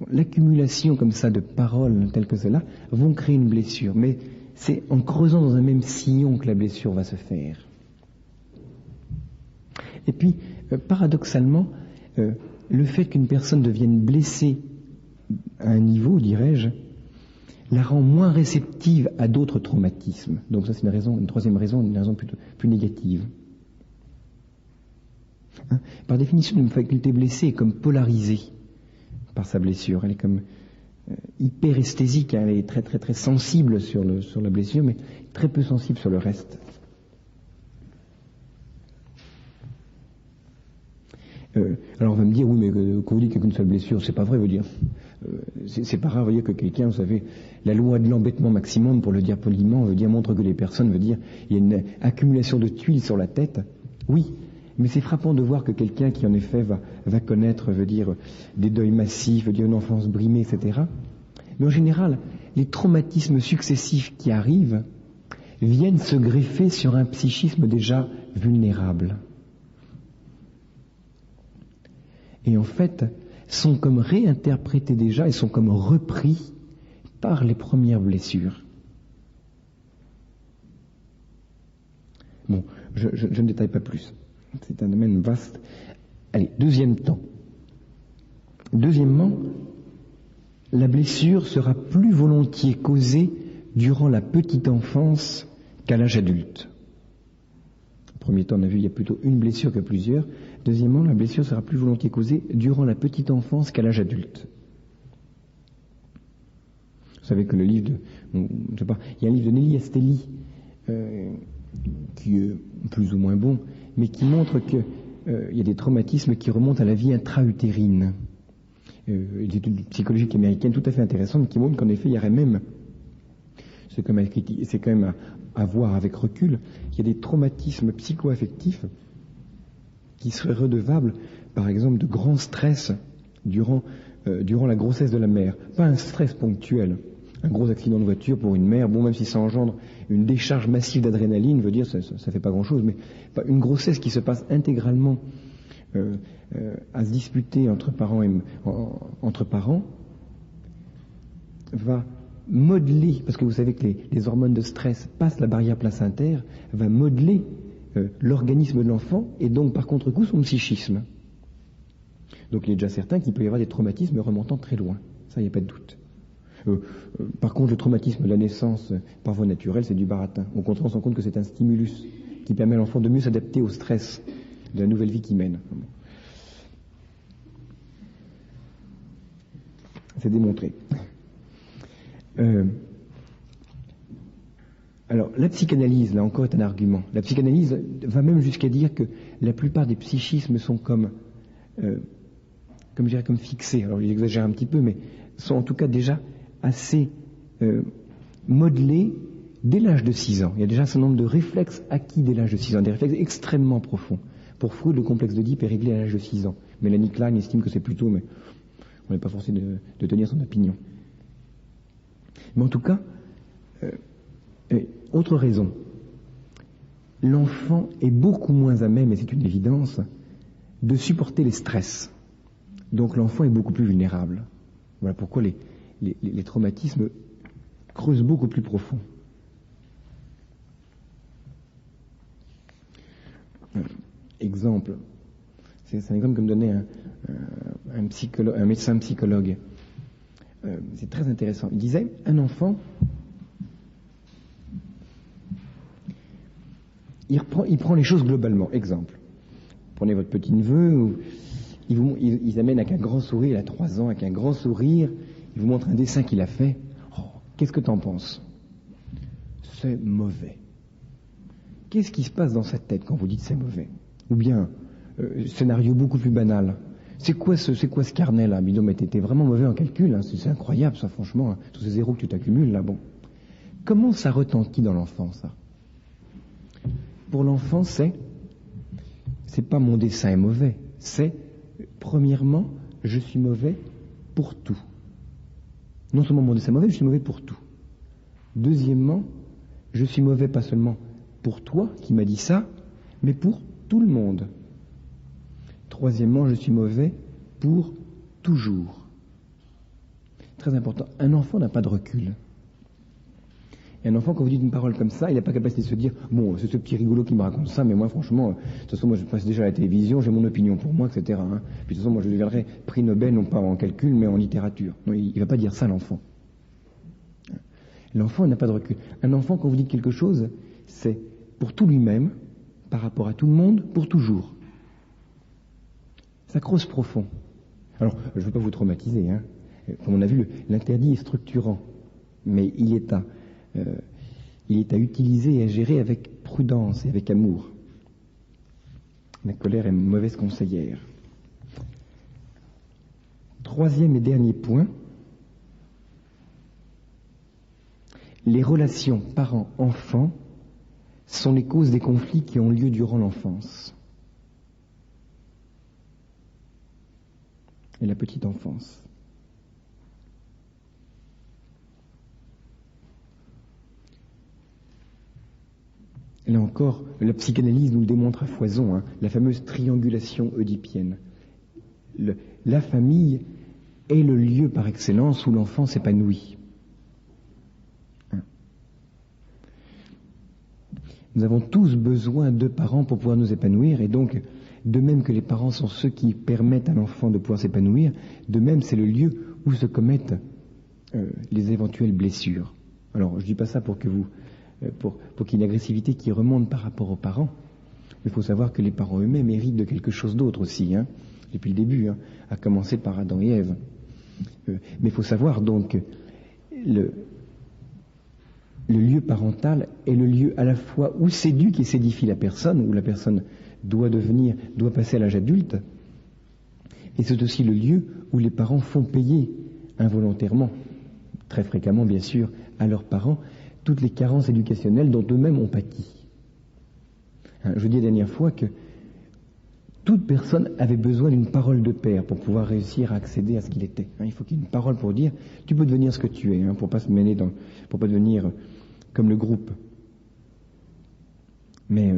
A: L'accumulation comme ça de paroles telles que cela vont créer une blessure, mais c'est en creusant dans un même sillon que la blessure va se faire. Et puis, paradoxalement, le fait qu'une personne devienne blessée à un niveau, dirais-je, la rend moins réceptive à d'autres traumatismes. Donc ça, c'est une troisième raison, une raison plutôt plus négative. Par définition, une faculté blessée est comme polarisée par sa blessure. Elle est comme hyperesthésique, elle est très très très sensible sur la blessure, mais très peu sensible sur le reste. Alors on va me dire, oui, mais quand vous dites qu'il n'y a qu'une seule blessure, c'est pas vrai, vous dire. C'est pas rare, vous dire que quelqu'un, vous savez, la loi de l'embêtement maximum, pour le dire poliment, veut dire montre que les personnes, veut dire, il y a une accumulation de tuiles sur la tête. Oui, mais c'est frappant de voir que quelqu'un qui en effet va connaître, veut dire, des deuils massifs, veut dire une enfance brimée, etc. Mais en général, les traumatismes successifs qui arrivent viennent se greffer sur un psychisme déjà vulnérable. Et en fait, sont comme réinterprétés déjà et sont comme repris par les premières blessures. Bon, je ne détaille pas plus. C'est un domaine vaste. Allez, deuxième temps. Deuxièmement, la blessure sera plus volontiers causée durant la petite enfance qu'à l'âge adulte. Au premier temps, on a vu il y a plutôt une blessure que plusieurs. Deuxièmement, la blessure sera plus volontiers causée durant la petite enfance qu'à l'âge adulte. Vous savez que le livre il y a un livre de Nelly Astelli qui est plus ou moins bon, mais qui montre que il y a des traumatismes qui remontent à la vie intra-utérine. Une étude psychologique américaine tout à fait intéressante qui montre qu'en effet, il y aurait même, c'est quand même à voir avec recul, qu'il y a des traumatismes psycho-affectifs qui seraient redevables, par exemple, de grands stress durant la grossesse de la mère. Pas un stress ponctuel. Un gros accident de voiture pour une mère, bon, même si ça engendre une décharge massive d'adrénaline, veut dire, ça fait pas grand-chose, mais une grossesse qui se passe intégralement à se disputer entre parents va modeler, parce que vous savez que les hormones de stress passent la barrière placentaire, va modeler l'organisme de l'enfant et donc par contre-coup son psychisme. Donc il est déjà certain qu'il peut y avoir des traumatismes remontant très loin, ça il n'y a pas de doute. Par contre, le traumatisme de la naissance par voie naturelle, c'est du baratin. Au contraire, on se rend compte que c'est un stimulus qui permet à l'enfant de mieux s'adapter au stress de la nouvelle vie qu'il mène. C'est démontré. Alors, la psychanalyse, là encore, est un argument. La psychanalyse va même jusqu'à dire que la plupart des psychismes sont comme fixés. Alors, j'exagère un petit peu, mais sont en tout cas déjà assez modelés dès l'âge de 6 ans. Il y a déjà un certain nombre de réflexes acquis dès l'âge de 6 ans, des réflexes extrêmement profonds. Pour Freud, le complexe d'Oedipe est réglé à l'âge de 6 ans. Mélanie Klein estime que c'est plus tôt, mais on n'est pas forcé de tenir son opinion. Mais en tout cas, autre raison, l'enfant est beaucoup moins à même, et c'est une évidence, de supporter les stress. Donc l'enfant est beaucoup plus vulnérable. Voilà pourquoi les traumatismes creusent beaucoup plus profond. Exemple, c'est un exemple que me donnait un médecin psychologue. C'est très intéressant. Il disait, un enfant, il prend les choses globalement. Exemple, prenez votre petit-neveu, il amène avec un grand sourire, il a 3 ans, avec un grand sourire, il vous montre un dessin qu'il a fait. Oh, qu'est-ce que t'en penses? C'est mauvais. Qu'est-ce qui se passe dans sa tête quand vous dites c'est mauvais? Ou bien, scénario beaucoup plus banal. C'est quoi ce carnet-là? Bidon, mais t'étais vraiment mauvais en calcul, hein. C'est incroyable ça, franchement, hein. Tous ces zéros que tu t'accumules là, bon. Comment ça retentit dans l'enfant, ça? Pour l'enfant, c'est pas mon dessin est mauvais, c'est, premièrement, je suis mauvais pour tout. Non seulement mon dessin est mauvais, je suis mauvais pour tout. Deuxièmement, je suis mauvais pas seulement pour toi qui m'as dit ça, mais pour tout le monde. Troisièmement, je suis mauvais pour toujours. Très important, un enfant n'a pas de recul. Et un enfant, quand vous dites une parole comme ça, il n'a pas capacité de se dire, bon, c'est ce petit rigolo qui me raconte ça, mais moi, franchement, de toute façon, moi, je passe déjà à la télévision, j'ai mon opinion pour moi, etc. Hein. Puis de toute façon, moi, je deviendrai prix Nobel, non pas en calcul, mais en littérature. Non, il ne va pas dire ça, l'enfant. L'enfant n'a pas de recul. Un enfant, quand vous dites quelque chose, c'est pour tout lui-même, par rapport à tout le monde, pour toujours. Ça creuse profond. Alors, je ne veux pas vous traumatiser, hein. Comme on a vu, l'interdit est structurant, mais il est à utiliser et à gérer avec prudence et avec amour. La colère est mauvaise conseillère. Troisième et dernier point, les relations parents-enfants sont les causes des conflits qui ont lieu durant l'enfance et la petite enfance. Là encore, la psychanalyse nous le démontre à foison, la fameuse triangulation oedipienne. La famille est le lieu par excellence où l'enfant s'épanouit. Nous avons tous besoin de parents pour pouvoir nous épanouir, et donc, de même que les parents sont ceux qui permettent à l'enfant de pouvoir s'épanouir, de même c'est le lieu où se commettent les éventuelles blessures. Alors, je ne dis pas ça pour que pour qu'il y ait une agressivité qui remonte par rapport aux parents. Il faut savoir que les parents eux-mêmes héritent de quelque chose d'autre aussi, depuis le début, à commencer par Adam et Ève. Mais il faut savoir donc le lieu parental est le lieu à la fois où s'éduque et s'édifie la personne, où la personne doit passer à l'âge adulte, et c'est aussi le lieu où les parents font payer involontairement, très fréquemment bien sûr, à leurs parents, toutes les carences éducationnelles dont eux-mêmes ont pâti. Je dis la dernière fois que toute personne avait besoin d'une parole de père pour pouvoir réussir à accéder à ce qu'il était. Il faut qu'il y ait une parole pour dire tu peux devenir ce que tu es, pour pas se mêler pour pas devenir comme le groupe. Mais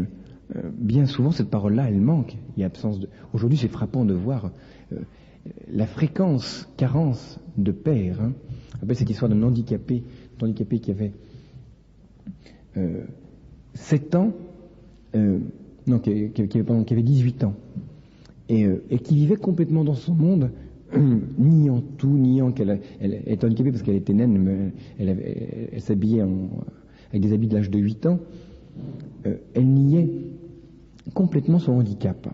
A: bien souvent cette parole-là, elle manque. Il y a absence de. Aujourd'hui, c'est frappant de voir la carence de père. Je rappelle cette histoire d'un handicapé qui avait 7 ans. Qui avait 18 ans, et qui vivait complètement dans son monde, niant tout, niant qu'elle était handicapée parce qu'elle était naine, mais elle s'habillait avec des habits de l'âge de 8 ans, elle niait complètement son handicap.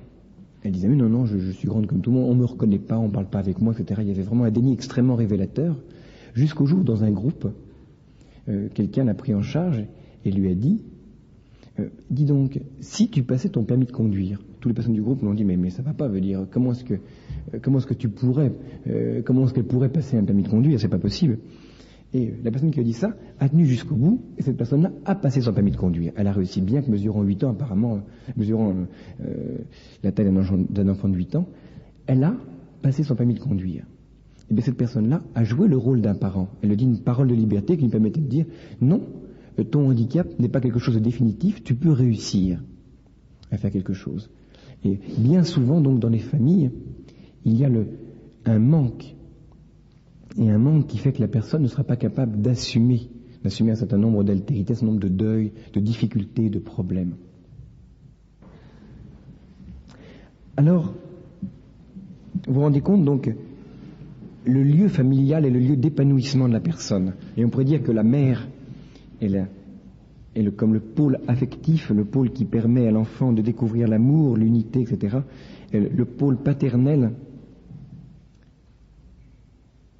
A: Elle disait, mais non, je suis grande comme tout le monde, on ne me reconnaît pas, on ne parle pas avec moi, etc. Il y avait vraiment un déni extrêmement révélateur, jusqu'au jour où, dans un groupe, quelqu'un l'a pris en charge et lui a dit, dis donc, si tu passais ton permis de conduire, toutes les personnes du groupe l'ont dit, mais ça va pas, veut dire, comment est-ce qu'elle pourrait passer un permis de conduire, c'est pas possible. Et la personne qui a dit ça a tenu jusqu'au bout, et cette personne-là a passé son permis de conduire. Elle a réussi, bien que mesurant 8 ans, apparemment, mesurant la taille d'un enfant de 8 ans, elle a passé son permis de conduire. Et bien cette personne-là a joué le rôle d'un parent. Elle lui dit une parole de liberté qui lui permettait de dire, non, ton handicap n'est pas quelque chose de définitif, tu peux réussir à faire quelque chose. Et bien souvent, donc, dans les familles, il y a un manque. Et un manque qui fait que la personne ne sera pas capable d'assumer un certain nombre d'altérités, un certain nombre de deuils, de difficultés, de problèmes. Alors, vous vous rendez compte, donc, le lieu familial est le lieu d'épanouissement de la personne. Et on pourrait dire que la mère comme le pôle affectif, le pôle qui permet à l'enfant de découvrir l'amour, l'unité, etc. Le pôle paternel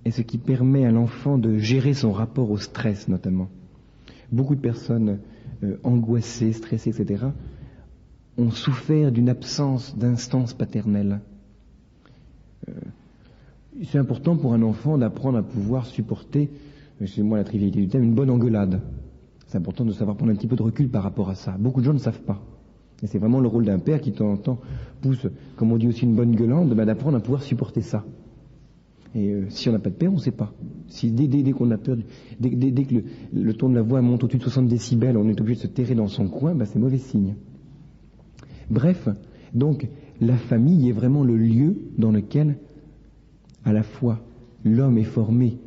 A: est ce qui permet à l'enfant de gérer son rapport au stress, notamment. Beaucoup de personnes angoissées, stressées, etc., ont souffert d'une absence d'instance paternelle. C'est important pour un enfant d'apprendre à pouvoir supporter, excusez-moi la trivialité du thème, une bonne engueulade. C'est important de savoir prendre un petit peu de recul par rapport à ça. Beaucoup de gens ne savent pas. Et c'est vraiment le rôle d'un père qui, de temps en temps, pousse, comme on dit aussi, une bonne gueulande, d'apprendre à pouvoir supporter ça. Et si on n'a pas de père, on ne sait pas. Dès qu'on a peur, dès que le ton de la voix monte au-dessus de 60 décibels, on est obligé de se terrer dans son coin, c'est mauvais signe. Bref, donc, la famille est vraiment le lieu dans lequel, à la fois, l'homme est formé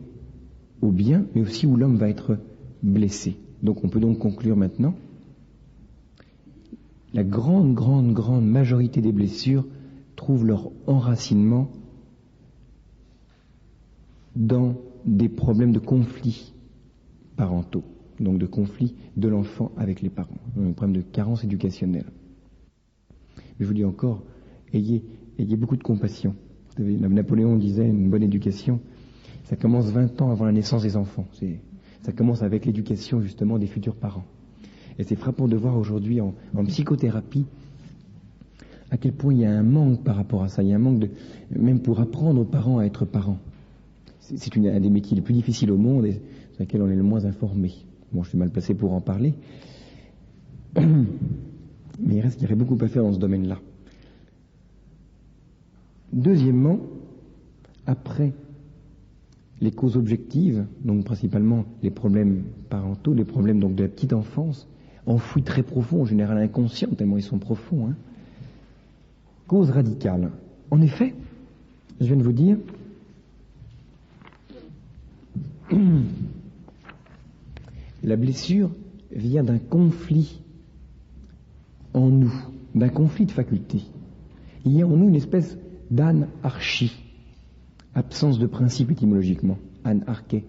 A: au bien, mais aussi où l'homme va être blessé. Donc on peut donc conclure maintenant, la grande majorité des blessures trouvent leur enracinement dans des problèmes de conflits parentaux, donc de conflits de l'enfant avec les parents, un problème de carence éducationnelle. Mais je vous dis encore, ayez beaucoup de compassion. Napoléon disait, une bonne éducation, ça commence 20 ans avant la naissance des enfants. Ça commence avec l'éducation justement des futurs parents. Et c'est frappant de voir aujourd'hui en psychothérapie à quel point il y a un manque par rapport à ça. Il y a un manque même pour apprendre aux parents à être parents. C'est un des métiers les plus difficiles au monde et sur lesquels on est le moins informé. Bon, je suis mal placé pour en parler. Mais il reste qu'il y aurait beaucoup à faire dans ce domaine-là. Deuxièmement, après les causes objectives, donc principalement les problèmes parentaux, les problèmes donc de la petite enfance, enfouis très profonds, en général inconscients, tellement ils sont profonds. Hein. Cause radicale. En effet, je viens de vous dire, la blessure vient d'un conflit en nous, d'un conflit de facultés. Il y a en nous une espèce d'anarchie, absence de principe étymologiquement, anarché.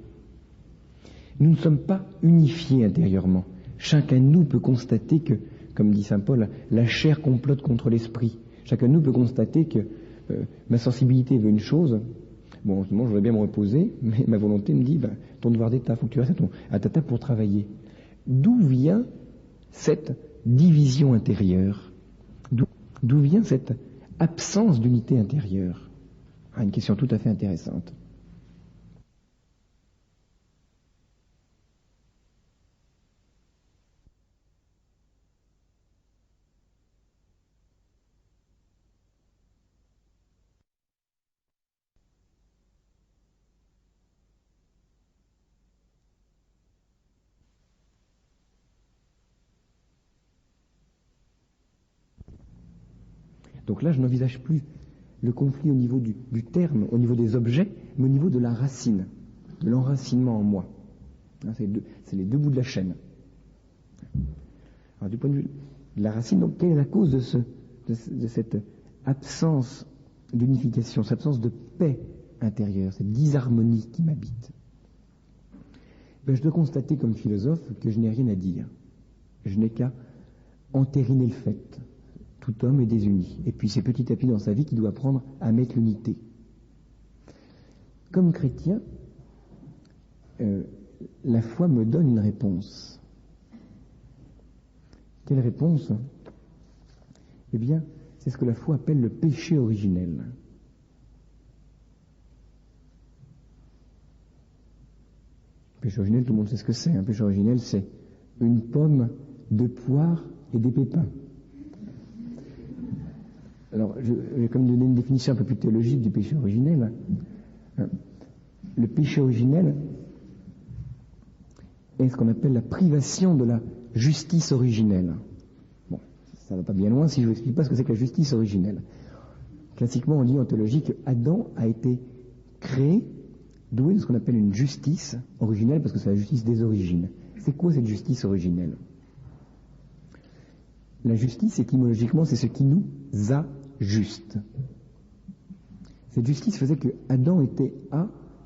A: Nous ne sommes pas unifiés intérieurement. Chacun de nous peut constater que, comme dit saint Paul, la chair complote contre l'esprit. Chacun de nous peut constater que ma sensibilité veut une chose. Bon, en ce moment, je voudrais bien me reposer, mais ma volonté me dit, ton devoir d'état, il faut que tu restes à ta table pour travailler. D'où vient cette division intérieure? D'où vient cette absence d'unité intérieure? Une question tout à fait intéressante. Donc là, je n'envisage plus le conflit au niveau du terme, au niveau des objets, mais au niveau de la racine, de l'enracinement en moi. C'est les deux bouts de la chaîne. Alors, du point de vue de la racine, donc, quelle est la cause de cette absence d'unification, cette absence de paix intérieure, cette disharmonie qui m'habite? Je dois constater comme philosophe que je n'ai rien à dire. Je n'ai qu'à entériner le fait. Tout homme est désuni. Et puis c'est petit à petit dans sa vie qu'il doit apprendre à mettre l'unité. Comme chrétien, la foi me donne une réponse. Quelle réponse? Eh bien, c'est ce que la foi appelle le péché originel. Le péché originel, tout le monde sait ce que c'est. Un péché originel, c'est une pomme, deux poires et des pépins. Alors, je vais comme donner une définition un peu plus théologique du péché originel. Le péché originel est ce qu'on appelle la privation de la justice originelle. Bon, ça ne va pas bien loin si je ne vous explique pas ce que c'est que la justice originelle. Classiquement, on dit en théologie que Adam a été créé doué de ce qu'on appelle une justice originelle, parce que c'est la justice des origines. C'est quoi cette justice originelle? La justice, étymologiquement, c'est ce qui nous ajuste. Cette justice faisait que Adam était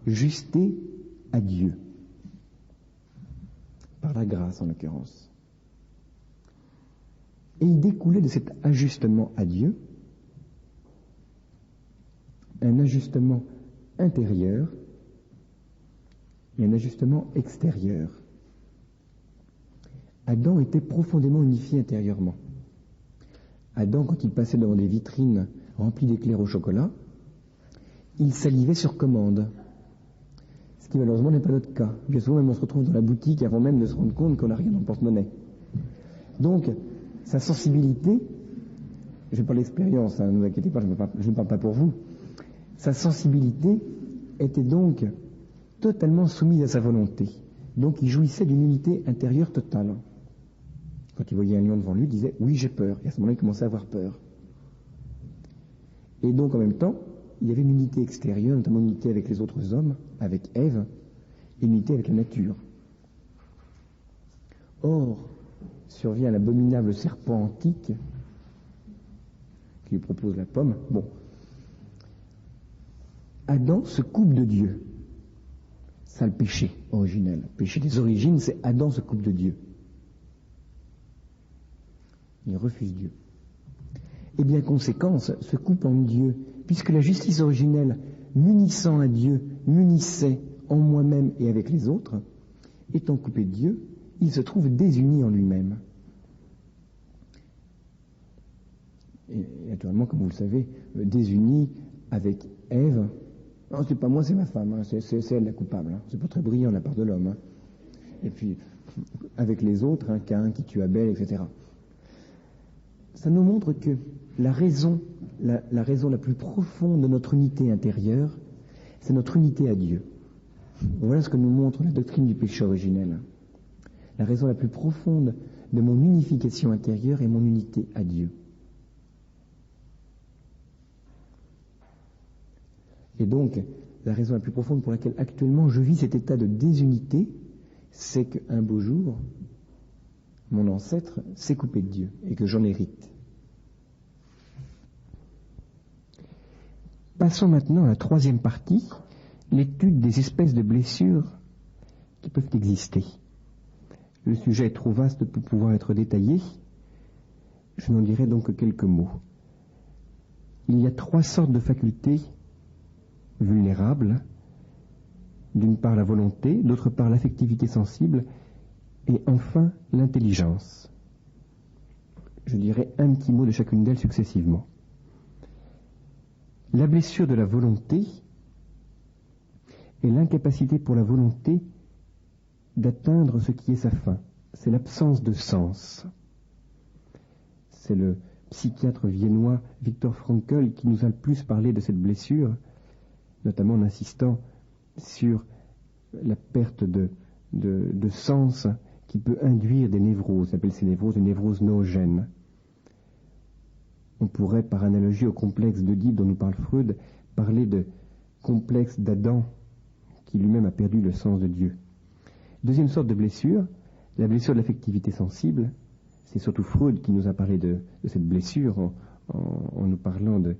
A: ajusté à Dieu. Par la grâce, en l'occurrence. Et il découlait de cet ajustement à Dieu un ajustement intérieur et un ajustement extérieur. Adam était profondément unifié intérieurement. Adam, quand il passait devant des vitrines remplies d'éclairs au chocolat, il salivait sur commande. Ce qui malheureusement n'est pas notre cas. Bien souvent, même on se retrouve dans la boutique avant même de se rendre compte qu'on n'a rien dans le porte-monnaie. Donc, sa sensibilité, je n'ai pas l'expérience, ne vous inquiétez pas, je ne parle pas pour vous, sa sensibilité était donc totalement soumise à sa volonté. Donc il jouissait d'une unité intérieure totale. Quand il voyait un lion devant lui, il disait « oui, j'ai peur ». Et à ce moment-là, il commençait à avoir peur. Et donc en même temps, il y avait une unité extérieure, notamment une unité avec les autres hommes, avec Ève, et une unité avec la nature. Or, survient l'abominable serpent antique qui lui propose la pomme. Bon, Adam se coupe de Dieu. Ça, le péché originel. Le péché des origines, c'est Adam se coupe de Dieu. Il refuse Dieu. Et bien, conséquence, se coupe en Dieu, puisque la justice originelle, m'unissant à Dieu, m'unissait en moi-même et avec les autres, étant coupé de Dieu, il se trouve désuni en lui-même. Et naturellement, comme vous le savez, désuni avec Ève. Non, c'est pas moi, c'est ma femme, hein. C'est elle la coupable. Hein. C'est pas très brillant de la part de l'homme. Hein. Et puis, avec les autres, Caïn qui tue Abel, etc. Ça nous montre que la raison la plus profonde de notre unité intérieure, c'est notre unité à Dieu. Voilà ce que nous montre la doctrine du péché originel. La raison la plus profonde de mon unification intérieure et mon unité à Dieu. Et donc, la raison la plus profonde pour laquelle actuellement je vis cet état de désunité, c'est qu'un beau jour, mon ancêtre s'est coupé de Dieu et que j'en hérite. Passons maintenant à la troisième partie, l'étude des espèces de blessures qui peuvent exister. Le sujet est trop vaste pour pouvoir être détaillé. Je n'en dirai donc que quelques mots. Il y a 3 sortes de facultés vulnérables. D'une part la volonté, d'autre part l'affectivité sensible, et enfin l'intelligence. Je dirai un petit mot de chacune d'elles successivement. La blessure de la volonté est l'incapacité pour la volonté d'atteindre ce qui est sa fin. C'est l'absence de sens. C'est le psychiatre viennois Viktor Frankl qui nous a le plus parlé de cette blessure, notamment en insistant sur la perte de sens qui peut induire des névroses. On appelle ces névroses des névroses noogènes. On pourrait, par analogie au complexe d'Oedipe dont nous parle Freud, parler de complexe d'Adam qui lui-même a perdu le sens de Dieu. Deuxième sorte de blessure, la blessure de l'affectivité sensible. C'est surtout Freud qui nous a parlé de cette blessure en nous parlant de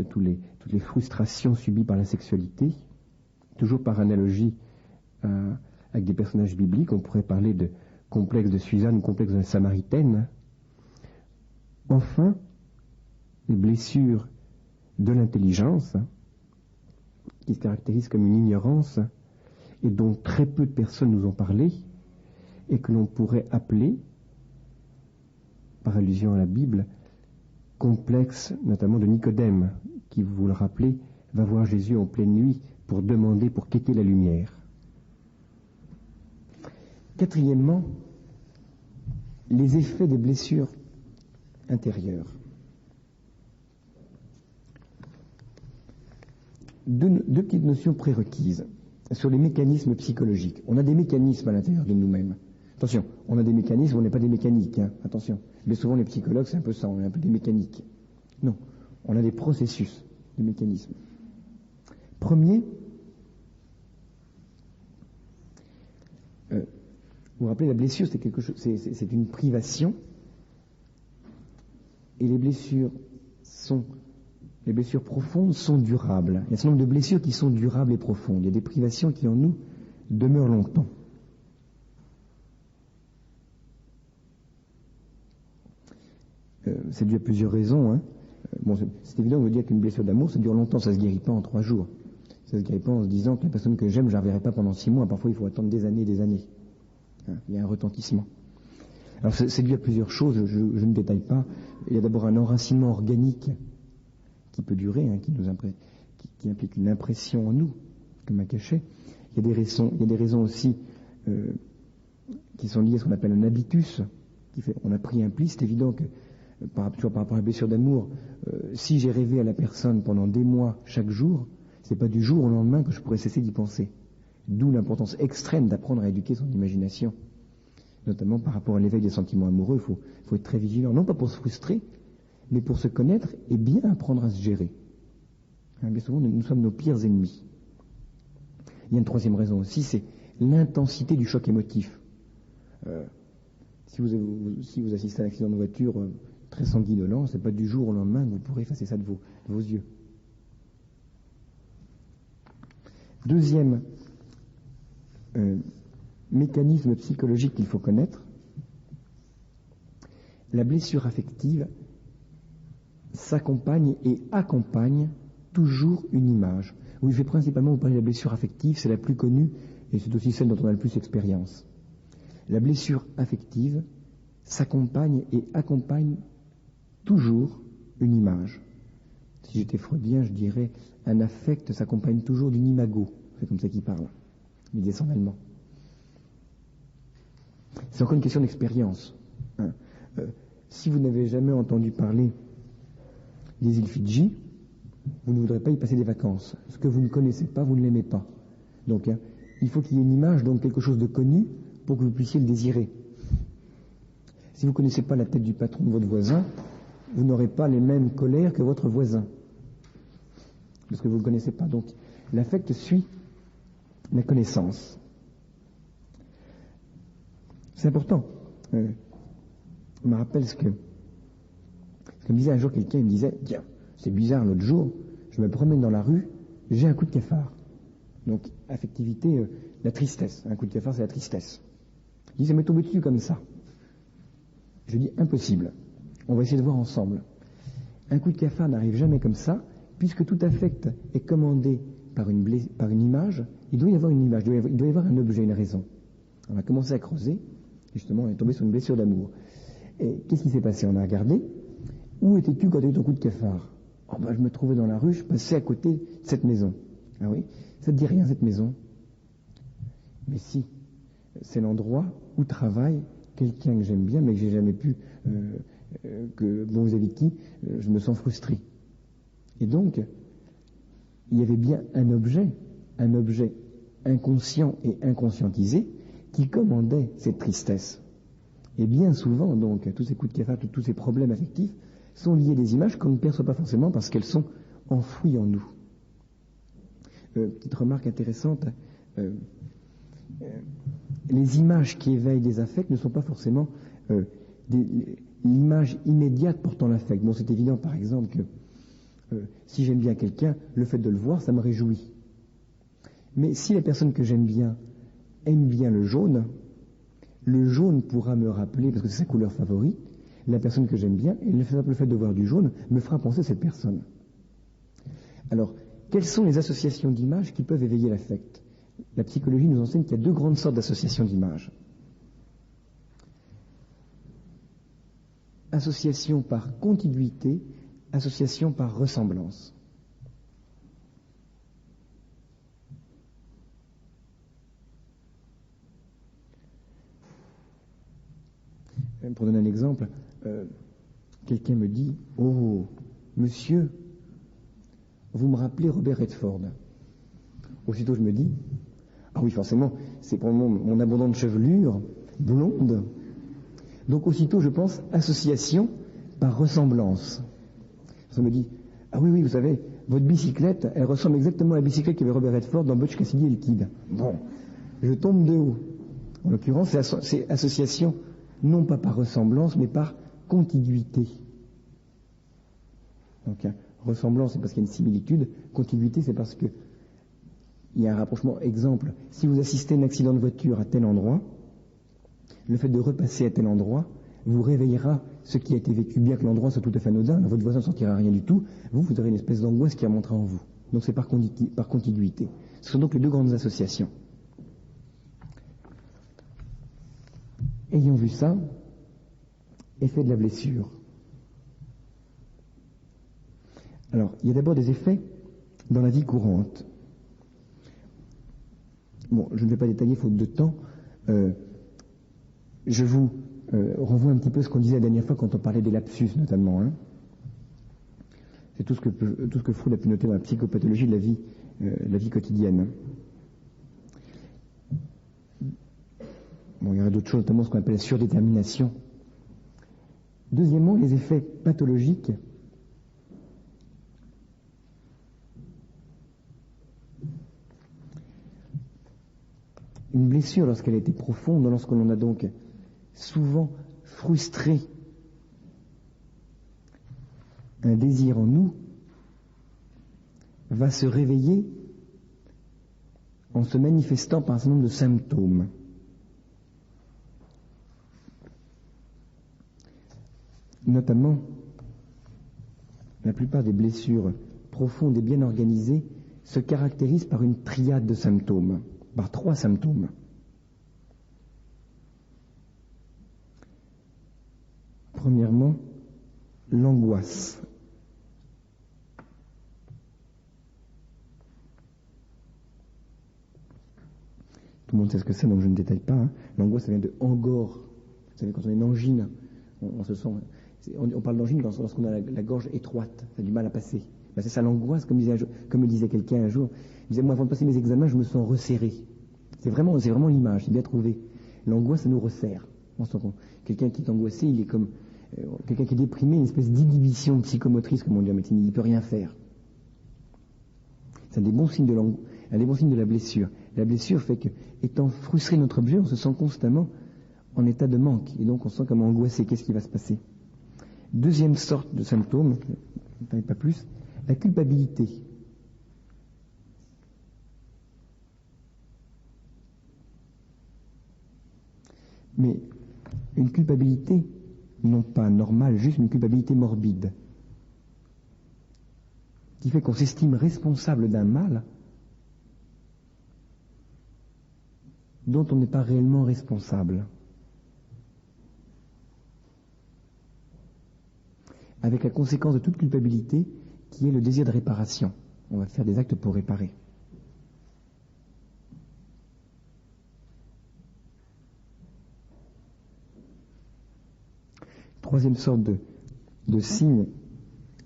A: toutes les frustrations subies par la sexualité. Toujours par analogie avec des personnages bibliques, on pourrait parler de complexe de Suzanne ou complexe de la Samaritaine. Enfin, les blessures de l'intelligence, qui se caractérisent comme une ignorance et dont très peu de personnes nous ont parlé, et que l'on pourrait appeler, par allusion à la Bible, complexe notamment de Nicodème, qui, vous le rappelez, va voir Jésus en pleine nuit pour demander, pour quêter la lumière. Quatrièmement, les effets des blessures intérieures. Deux petites notions prérequises sur les mécanismes psychologiques. On a des mécanismes à l'intérieur de nous-mêmes. Attention, on a des mécanismes, on n'est pas des mécaniques, hein. Attention. Mais souvent les psychologues, c'est un peu ça, on est un peu des mécaniques. Non, on a des processus, des mécanismes. Premier, vous vous rappelez, la blessure, c'est quelque chose, c'est une privation, et les blessures profondes sont durables. Il y a un certain nombre de blessures qui sont durables et profondes. Il y a des privations qui en nous demeurent longtemps. C'est dû à plusieurs raisons. Hein. Bon, c'est évident de vous dire qu'une blessure d'amour, ça dure longtemps, ça ne se guérit pas en 3 jours. Ça ne se guérit pas en se disant que la personne que j'aime, je ne la reverrai pas pendant 6 mois. Parfois, il faut attendre des années et des années. Hein, il y a un retentissement. Alors, c'est dû à plusieurs choses, je ne détaille pas. Il y a d'abord un enracinement organique qui peut durer, hein, qui implique une impression en nous, comme un cachet. Il y a des raisons aussi qui sont liées à ce qu'on appelle un habitus, qui fait on a pris un pli. C'est évident que toujours par rapport à la blessure d'amour, si j'ai rêvé à la personne pendant des mois chaque jour, c'est pas du jour au lendemain que je pourrais cesser d'y penser. D'où l'importance extrême d'apprendre à éduquer son imagination, notamment par rapport à l'éveil des sentiments amoureux. Il faut être très vigilant, non pas pour se frustrer, mais pour se connaître et bien apprendre à se gérer. Hein, bien souvent, nous sommes nos pires ennemis. Il y a une troisième raison aussi, c'est l'intensité du choc émotif. Si vous assistez à un accident de voiture très sanguinolent, c'est pas du jour au lendemain que vous pourrez effacer ça de vos yeux. Deuxième mécanisme psychologique qu'il faut connaître, la blessure affective s'accompagne et accompagne toujours une image. Oui, je vais principalement vous parler de la blessure affective, c'est la plus connue et c'est aussi celle dont on a le plus d'expérience. La blessure affective s'accompagne et accompagne toujours une image. Si j'étais freudien, je dirais un affect s'accompagne toujours d'une imago. C'est comme ça qu'il parle. Il descend en allemand. C'est encore une question d'expérience. Hein. Si vous n'avez jamais entendu parler des îles Fidji, vous ne voudrez pas y passer des vacances. Ce que vous ne connaissez pas, vous ne l'aimez pas. Donc, hein, il faut qu'il y ait une image, donc quelque chose de connu, pour que vous puissiez le désirer. Si vous ne connaissez pas la tête du patron de votre voisin, vous n'aurez pas les mêmes colères que votre voisin. Parce que vous ne le connaissez pas. Donc, l'affect suit la connaissance. C'est important. Je me rappelle ce que me disait un jour quelqu'un. Il me disait, tiens, c'est bizarre, l'autre jour, je me promène dans la rue, j'ai un coup de cafard. Donc, affectivité, la tristesse. Un coup de cafard, c'est la tristesse. Il dit, ça m'est tombé dessus comme ça. Je dis, impossible. On va essayer de voir ensemble. Un coup de cafard n'arrive jamais comme ça, puisque tout affect est commandé par une image. Il doit y avoir une image, il doit y avoir un objet, une raison. On a commencé à creuser, et justement, on est tombé sur une blessure d'amour. Et qu'est-ce qui s'est passé? On a regardé. Où étais-tu quand tu as eu ton coup de cafard? Oh ben, je me trouvais dans la rue, je passais à côté de cette maison. Ah oui? Ça te dit rien, cette maison? Mais si, c'est l'endroit où travaille quelqu'un que j'aime bien, mais que j'ai jamais pu, vis-à-vis de qui je me sens frustré. Et donc, il y avait bien un objet inconscient et inconscientisé qui commandait cette tristesse. Et bien souvent, donc, tous ces coups de cafard, tous ces problèmes affectifs sont liés à des images qu'on ne perçoit pas forcément parce qu'elles sont enfouies en nous. Petite remarque intéressante, les images qui éveillent des affects ne sont pas forcément l'image immédiate portant l'affect. Bon, c'est évident, par exemple, que si j'aime bien quelqu'un, le fait de le voir, ça me réjouit. Mais si la personne que j'aime bien aime bien le jaune pourra me rappeler, parce que c'est sa couleur favorite, la personne que j'aime bien, et le fait de voir du jaune me fera penser à cette personne. Alors, quelles sont les associations d'images qui peuvent éveiller l'affect? La psychologie nous enseigne qu'il y a deux grandes sortes d'associations d'images. Association par contiguïté, association par ressemblance. Pour donner un exemple, quelqu'un me dit « Oh, monsieur, vous me rappelez Robert Redford ». Aussitôt je me dis « Ah oui, forcément, c'est pour mon abondante chevelure, blonde ». Donc aussitôt je pense association par ressemblance. Ça me dit « Ah oui, vous savez, votre bicyclette, elle ressemble exactement à la bicyclette qu'avait Robert Redford dans Butch Cassidy et le Kid ». Bon, je tombe de haut. En l'occurrence, c'est association non pas par ressemblance, mais par contiguïté. Donc, ressemblance, c'est parce qu'il y a une similitude. Contiguïté, c'est parce qu'il y a un rapprochement. Exemple, si vous assistez à un accident de voiture à tel endroit, le fait de repasser à tel endroit vous réveillera ce qui a été vécu, bien que l'endroit soit tout à fait anodin. Votre voisin ne sentira rien du tout. Vous aurez une espèce d'angoisse qui remontera en vous. Donc, c'est par contiguïté. Ce sont donc les deux grandes associations. Ayant vu ça, effet de la blessure. Alors, il y a d'abord des effets dans la vie courante. Bon, je ne vais pas détailler faute de temps. Je vous renvoie un petit peu ce qu'on disait la dernière fois quand on parlait des lapsus, notamment. C'est tout ce que Freud a pu noter dans la psychopathologie de la vie quotidienne. Bon, il y aurait d'autres choses, notamment ce qu'on appelle la surdétermination. Deuxièmement, les effets pathologiques. Une blessure, lorsqu'elle a été profonde, lorsque l'on a donc souvent frustré un désir en nous, va se réveiller en se manifestant par un certain nombre de symptômes. Notamment, la plupart des blessures profondes et bien organisées se caractérisent par une triade de symptômes, par 3 symptômes. Premièrement, l'angoisse. Tout le monde sait ce que c'est, donc je ne détaille pas. L'angoisse, ça vient de angor. Vous savez, quand on a une angine, on se sent... On parle d'angine lorsqu'on a la gorge étroite, ça a du mal à passer. Ben c'est ça l'angoisse, comme me disait quelqu'un un jour. Il disait, moi, avant de passer mes examens, je me sens resserré. C'est vraiment l'image, c'est bien trouvé. L'angoisse, ça nous resserre. Quelqu'un qui est angoissé, il est comme quelqu'un qui est déprimé, une espèce d'inhibition psychomotrice, comme on dit en médecine, il ne peut rien faire. C'est un des bons signes de la blessure. La blessure fait que, étant frustré notre objet, on se sent constamment en état de manque, et donc on se sent comme angoissé. Qu'est-ce qui va se passer? Deuxième sorte de symptôme, pas plus, la culpabilité. Mais une culpabilité, non pas normale, juste une culpabilité morbide, qui fait qu'on s'estime responsable d'un mal dont on n'est pas réellement responsable. Avec la conséquence de toute culpabilité qui est le désir de réparation. On va faire des actes pour réparer. Troisième sorte de signe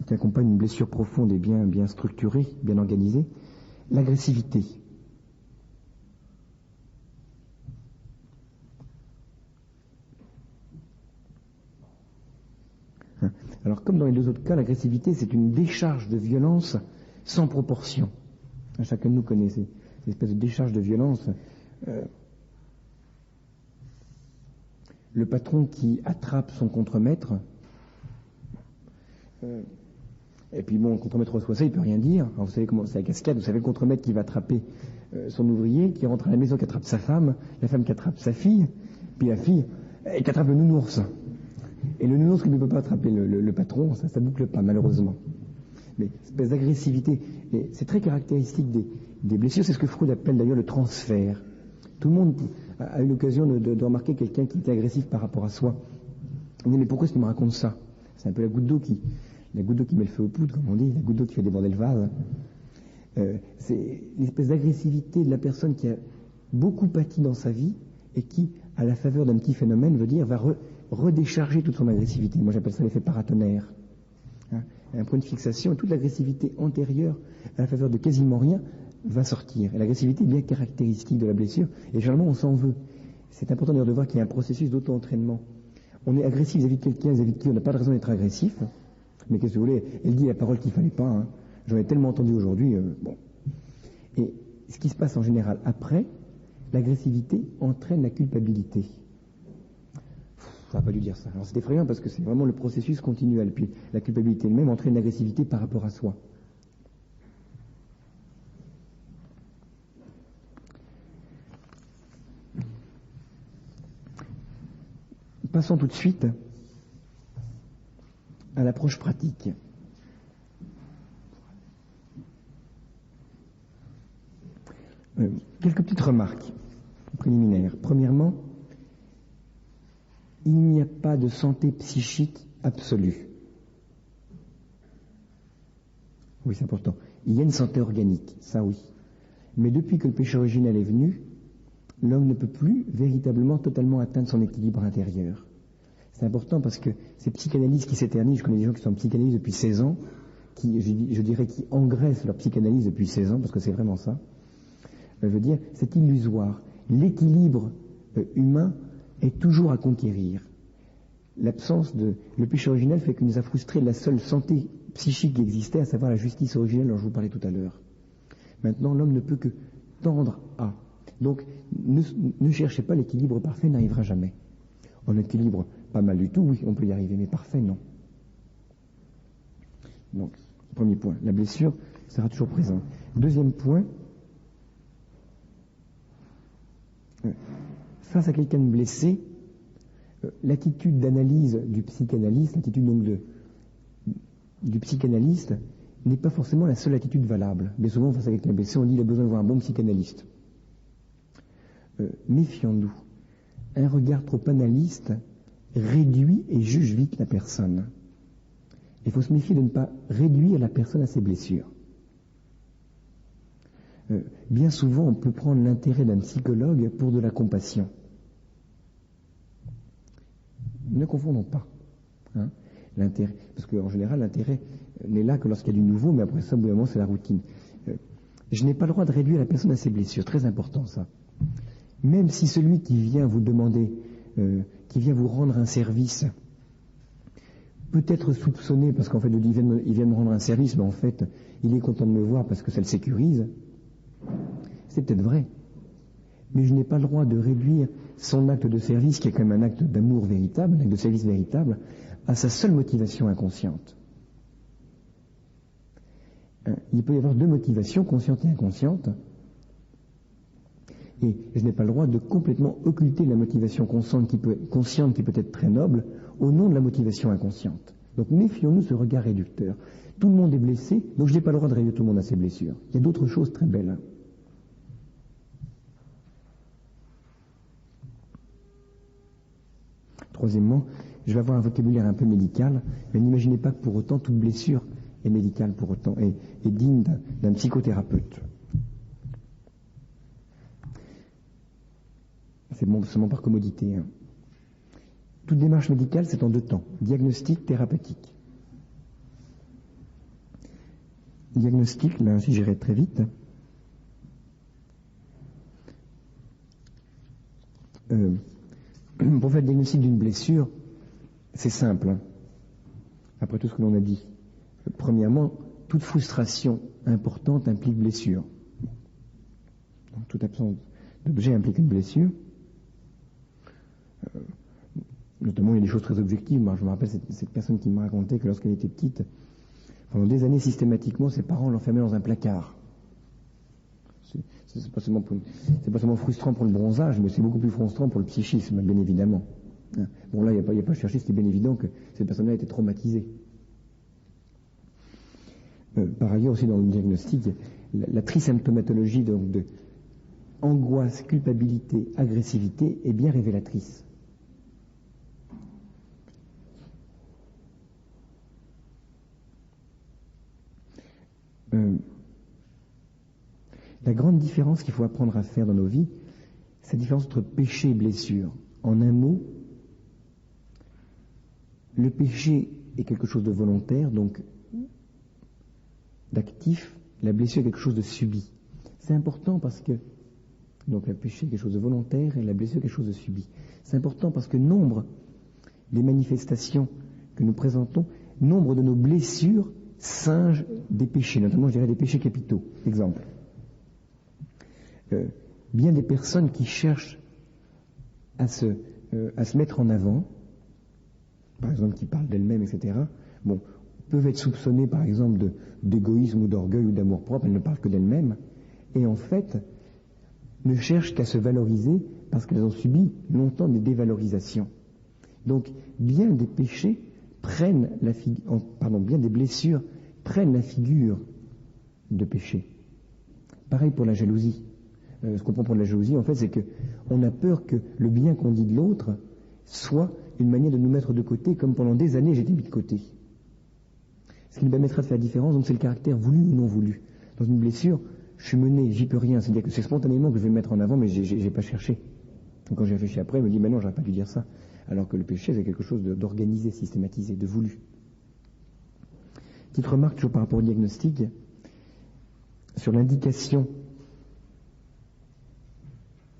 A: qui accompagne une blessure profonde et bien structurée, bien organisée, l'agressivité. Alors, comme dans les deux autres cas, l'agressivité, c'est une décharge de violence sans proportion. Chacun de nous connaît ces espèces de décharge de violence. Le patron qui attrape son contremaître, et puis bon, le contremaître reçoit ça, il peut rien dire. Alors, vous savez comment c'est la cascade, vous savez le contremaître qui va attraper son ouvrier, qui rentre à la maison, qui attrape sa femme, la femme qui attrape sa fille, puis la fille qui attrape le nounours. Et le nounours qui ne peut pas attraper le patron, ça boucle pas, malheureusement. Mais cette espèce d'agressivité, c'est très caractéristique des blessures, c'est ce que Freud appelle d'ailleurs le transfert. Tout le monde a eu l'occasion de remarquer quelqu'un qui était agressif par rapport à soi. On dit, mais pourquoi est-ce qu'il me raconte ça? C'est un peu la goutte d'eau qui met le feu aux poudres, comme on dit, la goutte d'eau qui fait déborder le vase. C'est l'espèce d'agressivité de la personne qui a beaucoup pâti dans sa vie et qui, à la faveur d'un petit phénomène, veut dire, va redécharger toute son agressivité. Moi, j'appelle ça l'effet paratonnerre. Un point de fixation, toute l'agressivité antérieure, à la faveur de quasiment rien, va sortir. Et l'agressivité est bien caractéristique de la blessure, et généralement, on s'en veut. C'est important d'ailleurs de voir qu'il y a un processus d'auto-entraînement. On est agressif vis-à-vis de quelqu'un, vis-à-vis de qui on n'a pas de raison d'être agressif. Mais qu'est-ce que vous voulez? Elle dit la parole qu'il ne fallait pas. J'en ai tellement entendu aujourd'hui. Bon. Et ce qui se passe en général après, l'agressivité entraîne la culpabilité. Ça n'a pas dû dire ça. Alors c'est effrayant parce que c'est vraiment le processus continuel. Puis la culpabilité elle-même entraîne l'agressivité par rapport à soi. Passons tout de suite à l'approche pratique. Quelques petites remarques préliminaires. Premièrement, il n'y a pas de santé psychique absolue. Oui, c'est important. Il y a une santé organique, ça oui. Mais depuis que le péché originel est venu, l'homme ne peut plus véritablement, totalement atteindre son équilibre intérieur. C'est important parce que ces psychanalystes qui s'éternisent, je connais des gens qui sont en psychanalyse depuis 16 ans, qui, je dirais, qui engraissent leur psychanalyse depuis 16 ans, parce que c'est vraiment ça. Je veux dire, c'est illusoire. L'équilibre humain est toujours à conquérir. Le péché originel fait qu'il nous a frustré la seule santé psychique qui existait, à savoir la justice originelle dont je vous parlais tout à l'heure. Maintenant, l'homme ne peut que tendre à. Donc, ne cherchez pas l'équilibre parfait, n'arrivera jamais. En équilibre pas mal du tout, oui, on peut y arriver, mais parfait, non. Donc, premier point, la blessure sera toujours présente. Deuxième point, face à quelqu'un de blessé, l'attitude d'analyse du psychanalyste, l'attitude donc du psychanalyste n'est pas forcément la seule attitude valable. Mais souvent, face à quelqu'un blessé, on dit qu'il a besoin de voir un bon psychanalyste. Méfions-nous. Un regard trop analyste réduit et juge vite la personne. Il faut se méfier de ne pas réduire la personne à ses blessures. Bien souvent, on peut prendre l'intérêt d'un psychologue pour de la compassion. Ne confondons pas. L'intérêt, parce qu'en général, l'intérêt n'est là que lorsqu'il y a du nouveau, mais après ça, au bout d'un moment, c'est la routine. Je n'ai pas le droit de réduire la personne à ses blessures. Très important, ça. Même si celui qui vient vous demander qui vient vous rendre un service, peut être soupçonné parce qu'en fait il vient me rendre un service, mais en fait il est content de me voir parce que ça le sécurise, c'est peut-être vrai. Mais je n'ai pas le droit de réduire son acte de service, qui est quand même un acte d'amour véritable, un acte de service véritable, à sa seule motivation inconsciente. Il peut y avoir deux motivations, conscientes et inconscientes, et je n'ai pas le droit de complètement occulter la motivation consciente qui peut être très noble au nom de la motivation inconsciente. Donc méfions-nous de ce regard réducteur. Tout le monde est blessé, donc je n'ai pas le droit de réduire tout le monde à ses blessures. Il y a d'autres choses très belles. Troisièmement, je vais avoir un vocabulaire un peu médical, mais n'imaginez pas que pour autant toute blessure est médicale pour autant, est digne d'un psychothérapeute. C'est bon, seulement par commodité. Toute démarche médicale, c'est en deux temps, diagnostic, thérapeutique. Diagnostic, là aussi j'irai très vite. Pour faire le diagnostic d'une blessure, c'est simple, après tout ce que l'on a dit. Premièrement, toute frustration importante implique blessure. Donc, toute absence d'objet implique une blessure. Notamment, il y a des choses très objectives. Moi, je me rappelle cette personne qui me racontait que lorsqu'elle était petite, pendant des années, systématiquement, ses parents l'enfermaient dans un placard. C'est pas seulement frustrant pour le bronzage, mais c'est beaucoup plus frustrant pour le psychisme, bien évidemment. Bon, là, il n'y a pas à chercher, c'était bien évident que cette personne-là était traumatisée. Par ailleurs, aussi dans le diagnostic, la trisymptomatologie donc, de angoisse, culpabilité, agressivité est bien révélatrice. La grande différence qu'il faut apprendre à faire dans nos vies, c'est la différence entre péché et blessure. En un mot, le péché est quelque chose de volontaire, donc d'actif, la blessure est quelque chose de subi. C'est important parce que, donc le péché est quelque chose de volontaire et la blessure est quelque chose de subi. C'est important parce que nombre des manifestations que nous présentons, nombre de nos blessures singent des péchés, notamment je dirais des péchés capitaux. Exemple. Bien des personnes qui cherchent à se mettre en avant, par exemple qui parlent d'elles-mêmes, etc., bon, peuvent être soupçonnées par exemple d'égoïsme ou d'orgueil ou d'amour-propre, elles ne parlent que d'elles-mêmes, et en fait ne cherchent qu'à se valoriser parce qu'elles ont subi longtemps des dévalorisations. Donc bien des péchés prennent bien des blessures prennent la figure de péché. Pareil pour la jalousie. Ce qu'on comprend de la jalousie, en fait, c'est qu'on a peur que le bien qu'on dit de l'autre soit une manière de nous mettre de côté, comme pendant des années j'étais mis de côté. Ce qui nous permettra de faire la différence, donc c'est le caractère voulu ou non voulu. Dans une blessure, je suis mené, j'y peux rien. C'est-à-dire que c'est spontanément que je vais me mettre en avant, mais j'ai pas cherché. Donc quand j'ai réfléchi après, je me dis, mais non, j'aurais pas dû dire ça. Alors que le péché, c'est quelque chose d'organisé, systématisé, de voulu. Petite remarque toujours par rapport au diagnostic, sur l'indication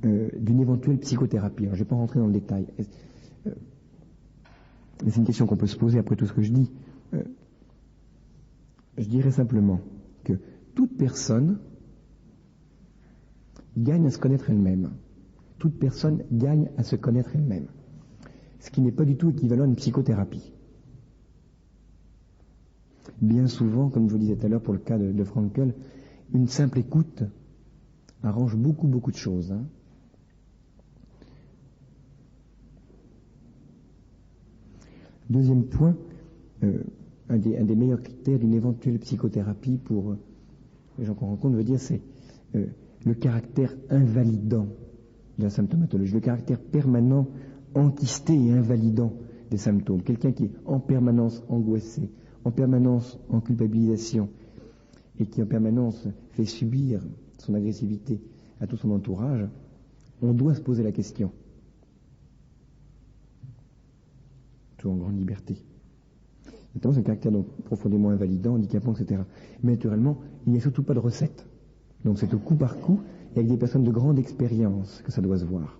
A: d'une éventuelle psychothérapie. Alors, je ne vais pas rentrer dans le détail. Mais c'est une question qu'on peut se poser après tout ce que je dis. Je dirais simplement que toute personne gagne à se connaître elle-même. Toute personne gagne à se connaître elle-même. Ce qui n'est pas du tout équivalent à une psychothérapie. Bien souvent, comme je vous disais tout à l'heure pour le cas de Frankl, une simple écoute arrange beaucoup de choses. Deuxième point, un des meilleurs critères d'une éventuelle psychothérapie pour les gens qu'on rencontre, veut dire, c'est le caractère invalidant de la symptomatologie, le caractère permanent, enquisté et invalidant des symptômes. Quelqu'un qui est en permanence angoissé, en permanence en culpabilisation, et qui en permanence fait subir son agressivité à tout son entourage, on doit se poser la question. En grande liberté. Notamment, c'est un caractère donc profondément invalidant, handicapant, etc. Mais naturellement, il n'y a surtout pas de recette. Donc c'est au coup par coup, et avec des personnes de grande expérience que ça doit se voir.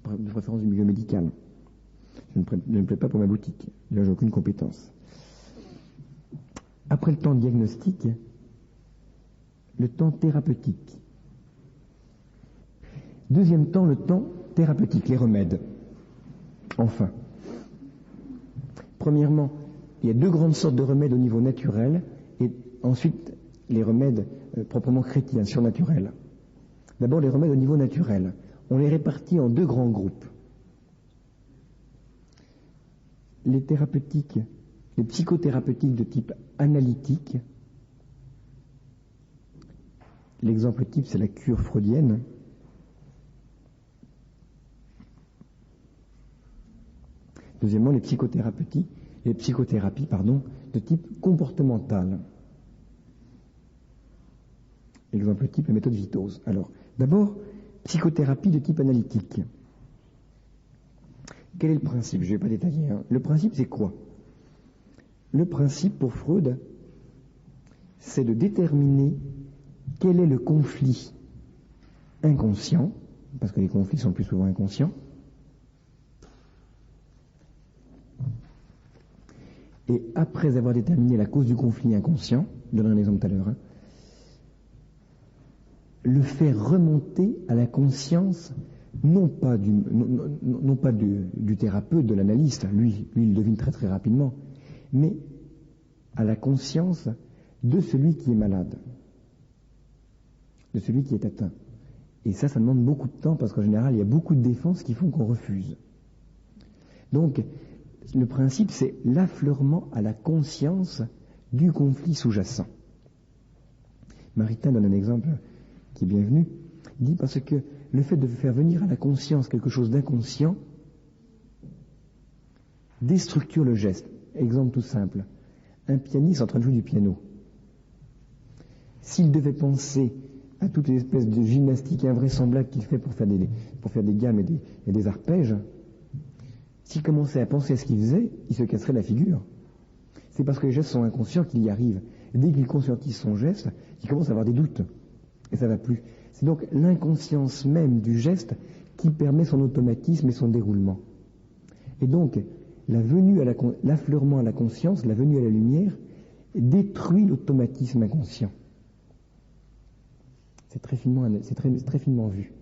A: de préférence du milieu médical. Je ne plais pas pour ma boutique. D'ailleurs, j'ai aucune compétence. Après le temps diagnostique, le temps thérapeutique. Deuxième temps, le temps thérapeutique, les remèdes. Enfin. Premièrement, il y a deux grandes sortes de remèdes au niveau naturel, et ensuite les remèdes proprement chrétiens, surnaturels. D'abord, les remèdes au niveau naturel. On les répartit en deux grands groupes. Les thérapeutiques, les psychothérapeutiques de type analytique. L'exemple type, c'est la cure freudienne. Deuxièmement, les psychothérapies, de type comportemental. Exemple type, la méthode Vitose. Alors, d'abord, psychothérapie de type analytique. Quel est le principe? Je ne vais pas détailler. Le principe, c'est quoi? Le principe, pour Freud, c'est de déterminer quel est le conflit inconscient, parce que les conflits sont le plus souvent inconscients, et après avoir déterminé la cause du conflit inconscient, je donnerai un exemple tout à l'heure, le faire remonter à la conscience, non pas du thérapeute, de l'analyste, lui il devine très très rapidement, mais à la conscience de celui qui est malade, de celui qui est atteint. Et ça demande beaucoup de temps, parce qu'en général, il y a beaucoup de défenses qui font qu'on refuse. Donc, le principe, c'est l'affleurement à la conscience du conflit sous-jacent. Maritain donne un exemple qui est bienvenu, il dit parce que le fait de faire venir à la conscience quelque chose d'inconscient déstructure le geste. Exemple tout simple, un pianiste en train de jouer du piano. S'il devait penser à toutes les espèces de gymnastique invraisemblable qu'il fait pour faire des gammes et des arpèges, s'il commençait à penser à ce qu'il faisait, il se casserait la figure. C'est parce que les gestes sont inconscients qu'il y arrive. Et dès qu'il conscientise son geste, il commence à avoir des doutes. Et ça ne va plus. C'est donc l'inconscience même du geste qui permet son automatisme et son déroulement. Et donc, l'affleurement à la conscience, la venue à la lumière, détruit l'automatisme inconscient. C'est très finement vu.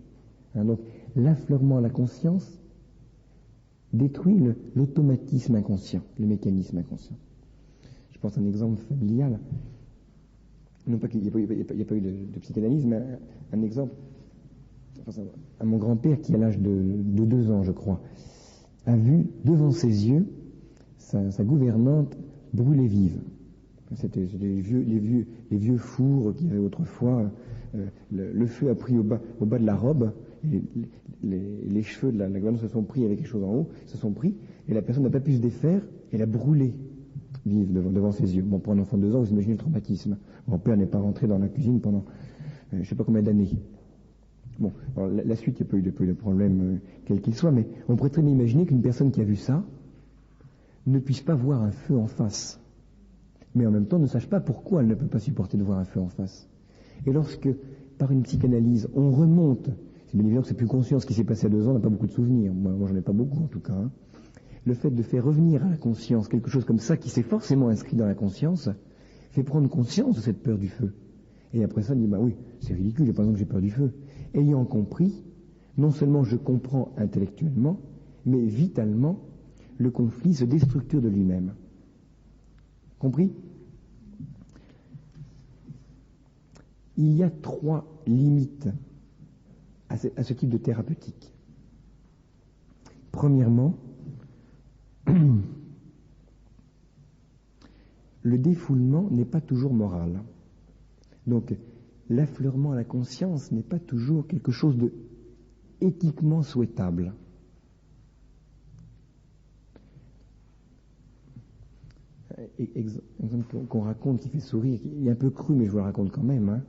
A: Donc, l'affleurement à la conscience détruit l'automatisme inconscient, le mécanisme inconscient. Je pense à un exemple familial. Non pas qu'il n'y a pas eu de psychanalyse, mais un exemple. À mon grand-père, qui à l'âge de 2 ans, je crois, a vu devant ses yeux sa gouvernante brûler vive. C'était les vieux fours qu'il y avait autrefois. Le feu a pris au bas de la robe. Et les cheveux de la gouvernante se sont pris avec quelque chose en haut, et la personne n'a pas pu se défaire, elle a brûlé vive devant ses yeux. Bon, pour un enfant de 2 ans, vous imaginez le traumatisme. Mon père n'est pas rentré dans la cuisine pendant je ne sais pas combien d'années. Bon, alors la suite, il n'y a pas eu de problème quel qu'il soit, mais on pourrait très bien imaginer qu'une personne qui a vu ça ne puisse pas voir un feu en face, mais en même temps ne sache pas pourquoi elle ne peut pas supporter de voir un feu en face. Et lorsque, par une psychanalyse, on remonte, c'est bien évident que c'est plus conscient ce qui s'est passé à 2 ans, on n'a pas beaucoup de souvenirs, moi j'en ai pas beaucoup en tout cas, Le fait de faire revenir à la conscience quelque chose comme ça qui s'est forcément inscrit dans la conscience, fait prendre conscience de cette peur du feu. Et après ça, on dit, bah oui, c'est ridicule, j'ai pas besoin que j'ai peur du feu. Ayant compris, non seulement je comprends intellectuellement, mais vitalement, le conflit se déstructure de lui-même. Compris? Il y a 3 limites à ce type de thérapeutique. Premièrement, le défoulement n'est pas toujours moral. Donc, l'affleurement à la conscience n'est pas toujours quelque chose de éthiquement souhaitable. Exemple qu'on raconte qui fait sourire, il est un peu cru, mais je vous le raconte quand même.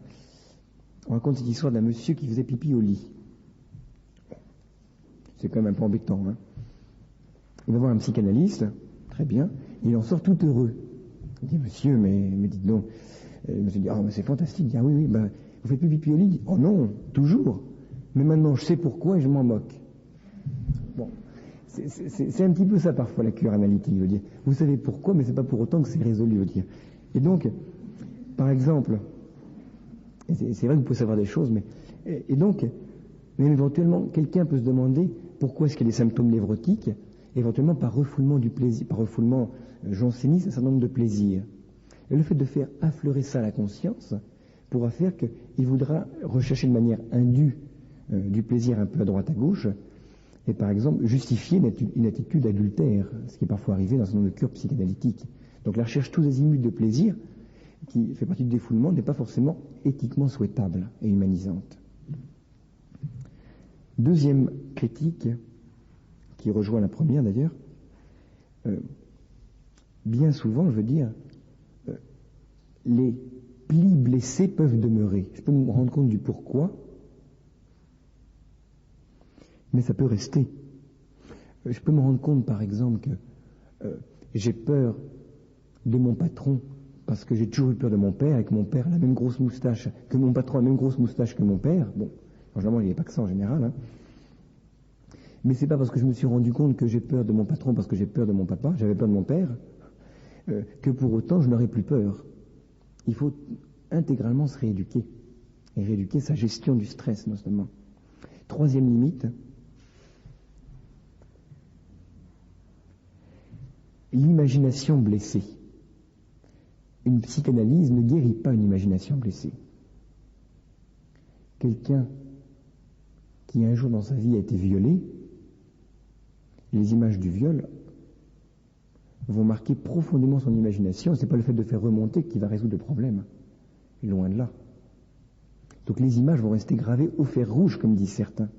A: On raconte cette histoire d'un monsieur qui faisait pipi au lit. C'est quand même un peu embêtant. Il va voir un psychanalyste, très bien, il en sort tout heureux. Il dit, monsieur, mais dites donc. Le monsieur dit, ah, mais c'est fantastique. Il dit, ah oui, vous faites plus pipi au lit? Il dit, oh non, toujours. Mais maintenant, je sais pourquoi et je m'en moque. C'est un petit peu ça parfois la cure analytique, je veux dire. Vous savez pourquoi, mais c'est pas pour autant que c'est résolu, je veux dire. Et donc, par exemple, c'est vrai que vous pouvez savoir des choses, et donc, même éventuellement, quelqu'un peut se demander pourquoi est-ce qu'il y a des symptômes névrotiques, éventuellement par refoulement du plaisir, par refoulement janséniste, un certain nombre de plaisirs. Et le fait de faire affleurer ça à la conscience pourra faire qu'il voudra rechercher de manière indue du plaisir un peu à droite à gauche, et par exemple justifier une attitude adultère, ce qui est parfois arrivé dans un certain nombre de cures psychanalytiques. Donc la recherche tous azimuts de plaisir, qui fait partie du défoulement, n'est pas forcément éthiquement souhaitable et humanisante. Deuxième critique, qui rejoint la première d'ailleurs, bien souvent, je veux dire, les plis blessés peuvent demeurer. Je peux me rendre compte du pourquoi, mais ça peut rester. Je peux me rendre compte, par exemple, que j'ai peur de mon patron parce que j'ai toujours eu peur de mon père, et que mon père a la même grosse moustache, que mon patron a la même grosse moustache que mon père. Bon, généralement, il n'y a pas que ça en général, hein. Mais c'est pas parce que je me suis rendu compte que j'ai peur de mon patron parce que j'ai peur de mon papa, j'avais peur de mon père, que pour autant je n'aurai plus peur. Il faut intégralement se rééduquer, et rééduquer sa gestion du stress, notamment. Troisième limite, l'imagination blessée. Une psychanalyse ne guérit pas une imagination blessée. Quelqu'un qui un jour dans sa vie a été violé, les images du viol vont marquer profondément son imagination. Ce n'est pas le fait de faire remonter qui va résoudre le problème. Loin de là. Donc les images vont rester gravées au fer rouge, comme disent certains.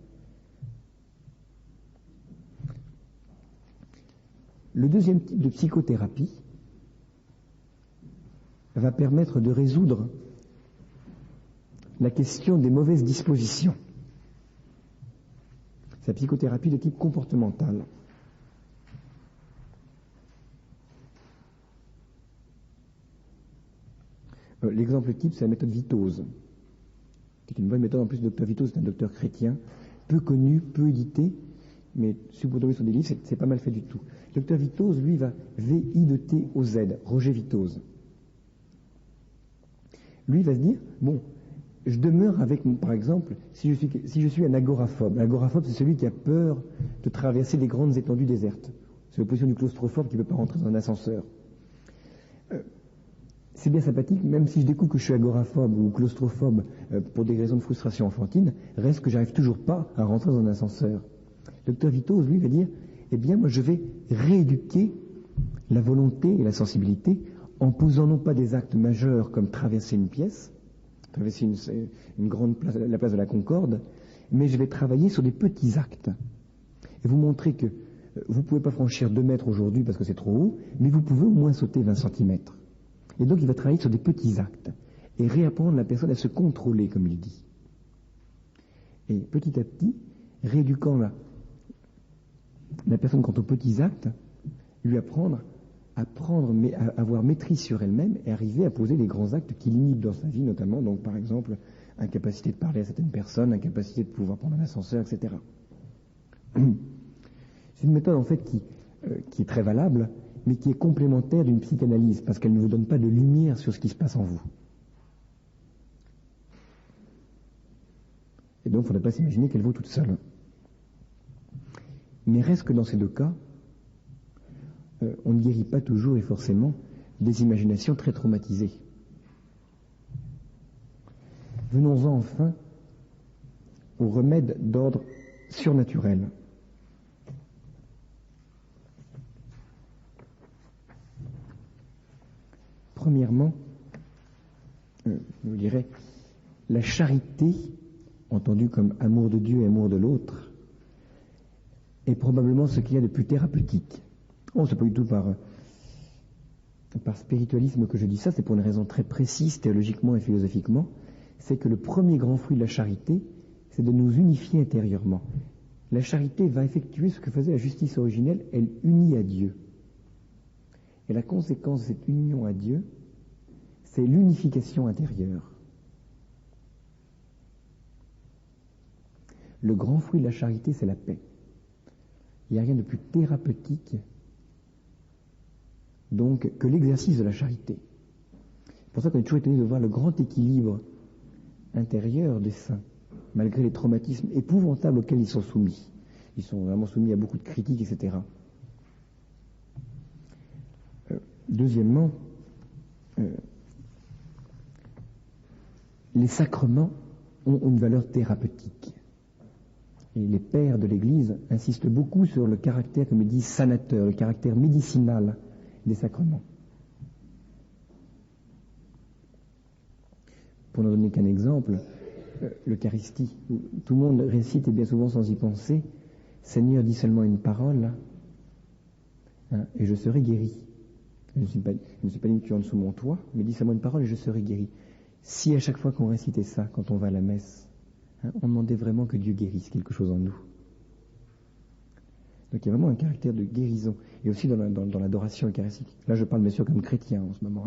A: Le deuxième type de psychothérapie va permettre de résoudre la question des mauvaises dispositions. C'est la psychothérapie de type comportemental. L'exemple type, c'est la méthode Vitose, qui est une bonne méthode. En plus, le docteur Vitose, c'est un docteur chrétien, peu connu, peu édité, mais si vous tombez sur des livres, c'est pas mal fait du tout. Le docteur Vitose, lui, va V-I-T-O-Z, Roger Vitose. Lui va se dire, bon, je demeure avec, par exemple, si je suis un agoraphobe. Un agoraphobe, c'est celui qui a peur de traverser des grandes étendues désertes. C'est l'opposition du claustrophobe qui ne peut pas rentrer dans un ascenseur. C'est bien sympathique, même si je découvre que je suis agoraphobe ou claustrophobe pour des raisons de frustration enfantine, reste que j'arrive toujours pas à rentrer dans un ascenseur. Le docteur Vitose, lui, va dire, eh bien, moi, je vais rééduquer la volonté et la sensibilité en posant non pas des actes majeurs comme traverser une pièce, traverser une grande place, la place de la Concorde, mais je vais travailler sur des petits actes. Et vous montrer que vous ne pouvez pas franchir 2 mètres aujourd'hui parce que c'est trop haut, mais vous pouvez au moins sauter 20 centimètres. Et donc il va travailler sur des petits actes et réapprendre la personne à se contrôler, comme il dit. Et petit à petit, rééduquant la personne quant aux petits actes, lui apprendre à avoir maîtrise sur elle-même et arriver à poser des grands actes qui l'inhibent dans sa vie, notamment, donc par exemple, incapacité de parler à certaines personnes, incapacité de pouvoir prendre un ascenseur, etc. C'est une méthode en fait qui est très valable, mais qui est complémentaire d'une psychanalyse, parce qu'elle ne vous donne pas de lumière sur ce qui se passe en vous. Et donc, il ne faudrait pas s'imaginer qu'elle vaut toute seule. Mais reste que dans ces deux cas, on ne guérit pas toujours et forcément des imaginations très traumatisées. Venons-en enfin aux remèdes d'ordre surnaturel. Premièrement, je vous dirais, la charité, entendue comme amour de Dieu et amour de l'autre, est probablement ce qu'il y a de plus thérapeutique. Oh, c'est pas du tout par spiritualisme que je dis ça, c'est pour une raison très précise, théologiquement et philosophiquement, c'est que le premier grand fruit de la charité, c'est de nous unifier intérieurement. La charité va effectuer ce que faisait la justice originelle, elle unit à Dieu. Et la conséquence de cette union à Dieu, c'est l'unification intérieure. Le grand fruit de la charité, c'est la paix. Il n'y a rien de plus thérapeutique donc que l'exercice de la charité. C'est pour ça qu'on est toujours étonné de voir le grand équilibre intérieur des saints, malgré les traumatismes épouvantables auxquels ils sont soumis. Ils sont vraiment soumis à beaucoup de critiques, etc. Deuxièmement, les sacrements ont une valeur thérapeutique. Et les pères de l'Église insistent beaucoup sur le caractère, comme ils disent, sanateur, le caractère médicinal des sacrements. Pour ne donner qu'un exemple, l'Eucharistie, tout le monde récite, et bien souvent sans y penser, « Seigneur, dis seulement une parole, et je serai guéri. Je ne suis pas dit que tu es en dessous de mon toit, mais dis seulement une parole et je serai guéri. » Si à chaque fois qu'on récitait ça, quand on va à la messe, on demandait vraiment que Dieu guérisse quelque chose en nous. Donc il y a vraiment un caractère de guérison. Et aussi dans l'adoration eucharistique. Là je parle bien sûr comme chrétien en ce moment.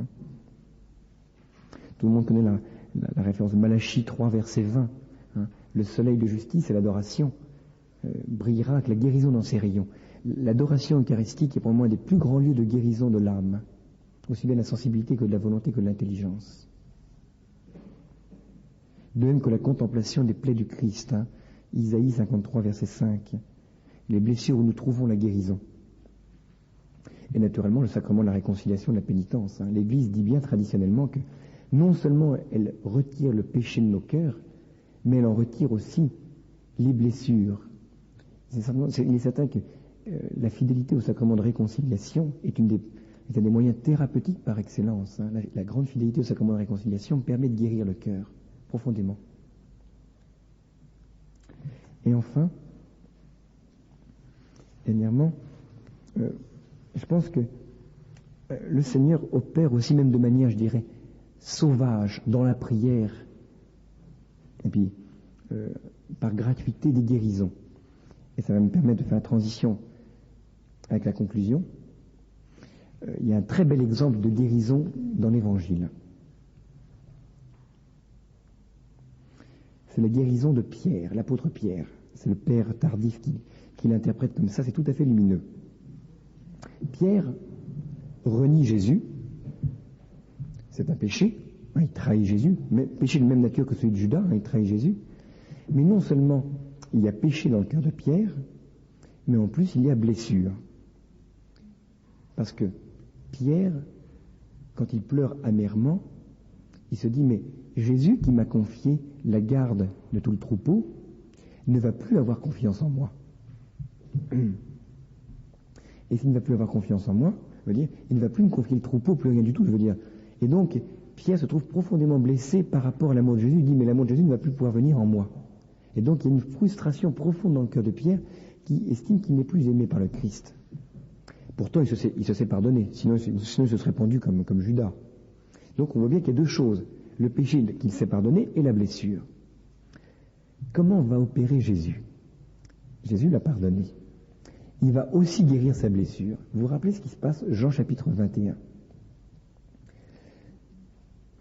A: Tout le monde connaît la référence de Malachie 3, verset 20. Le soleil de justice et l'adoration brillera avec la guérison dans ses rayons. L'adoration eucharistique est pour moi un des plus grands lieux de guérison de l'âme. Aussi bien de la sensibilité que de la volonté que de l'intelligence. De même que la contemplation des plaies du Christ. Isaïe 53, verset 5. Les blessures où nous trouvons la guérison. Et naturellement, le sacrement de la réconciliation, de la pénitence. L'Église dit bien traditionnellement que non seulement elle retire le péché de nos cœurs, mais elle en retire aussi les blessures. Il est certain que la fidélité au sacrement de réconciliation est un des moyens thérapeutiques par excellence. La grande fidélité au sacrement de réconciliation permet de guérir le cœur profondément. Et enfin, dernièrement, je pense que le Seigneur opère aussi même de manière, je dirais, sauvage dans la prière, et puis par gratuité des guérisons. Et ça va me permettre de faire la transition avec la conclusion. Il y a un très bel exemple de guérison dans l'Évangile. C'est la guérison de Pierre, l'apôtre Pierre. C'est le père Tardif qui l'interprète comme ça, c'est tout à fait lumineux. Pierre renie Jésus, c'est un péché, il trahit Jésus, mais péché de même nature que celui de Judas, il trahit Jésus, mais non seulement il y a péché dans le cœur de Pierre, mais en plus il y a blessure. Parce que Pierre, quand il pleure amèrement, il se dit, mais Jésus qui m'a confié la garde de tout le troupeau ne va plus avoir confiance en moi. Et s'il ne va plus avoir confiance en moi, je veux dire, il ne va plus me confier le troupeau, plus rien du tout, je veux dire. Et donc, Pierre se trouve profondément blessé par rapport à l'amour de Jésus. Il dit, mais l'amour de Jésus ne va plus pouvoir venir en moi. Et donc, il y a une frustration profonde dans le cœur de Pierre qui estime qu'il n'est plus aimé par le Christ. Pourtant, il se sait pardonner. Sinon, il se serait pendu comme Judas. Donc, on voit bien qu'il y a deux choses. Le péché qu'il s'est pardonné et la blessure. Comment va opérer Jésus? Jésus l'a pardonné. Il va aussi guérir sa blessure. Vous vous rappelez ce qui se passe? Jean chapitre 21.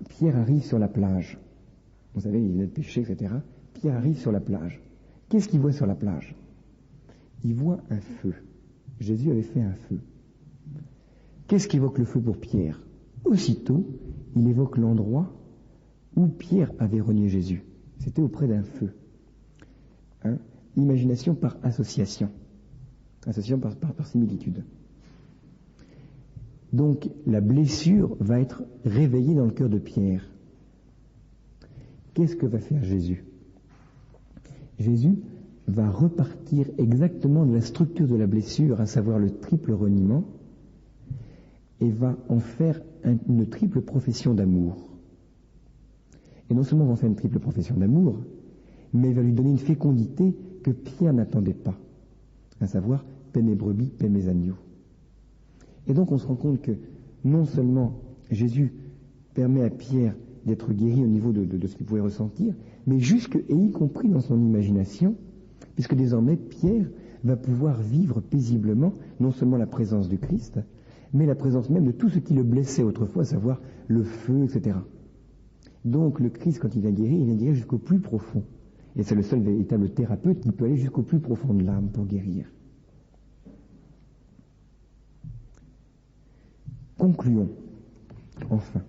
A: Pierre arrive sur la plage. Vous savez, il est péché, etc. Pierre arrive sur la plage. Qu'est-ce qu'il voit sur la plage? Il voit un feu. Jésus avait fait un feu. Qu'est-ce qu'évoque le feu pour Pierre? Aussitôt, il évoque l'endroit où Pierre avait renié Jésus. C'était auprès d'un feu. Imagination par association. Association par similitude. Donc, la blessure va être réveillée dans le cœur de Pierre. Qu'est-ce que va faire Jésus? Jésus va repartir exactement de la structure de la blessure, à savoir le triple reniement, et va en faire une triple profession d'amour. Et non seulement va en faire une triple profession d'amour, mais il va lui donner une fécondité que Pierre n'attendait pas, à savoir « paie mes brebis, paie mes agneaux ». Et donc on se rend compte que non seulement Jésus permet à Pierre d'être guéri au niveau de ce qu'il pouvait ressentir, mais et y compris dans son imagination, puisque désormais Pierre va pouvoir vivre paisiblement non seulement la présence du Christ, mais la présence même de tout ce qui le blessait autrefois, à savoir le feu, etc. Donc le Christ, quand il vient guérir jusqu'au plus profond. Et c'est le seul véritable thérapeute qui peut aller jusqu'au plus profond de l'âme pour guérir. Concluons, enfin.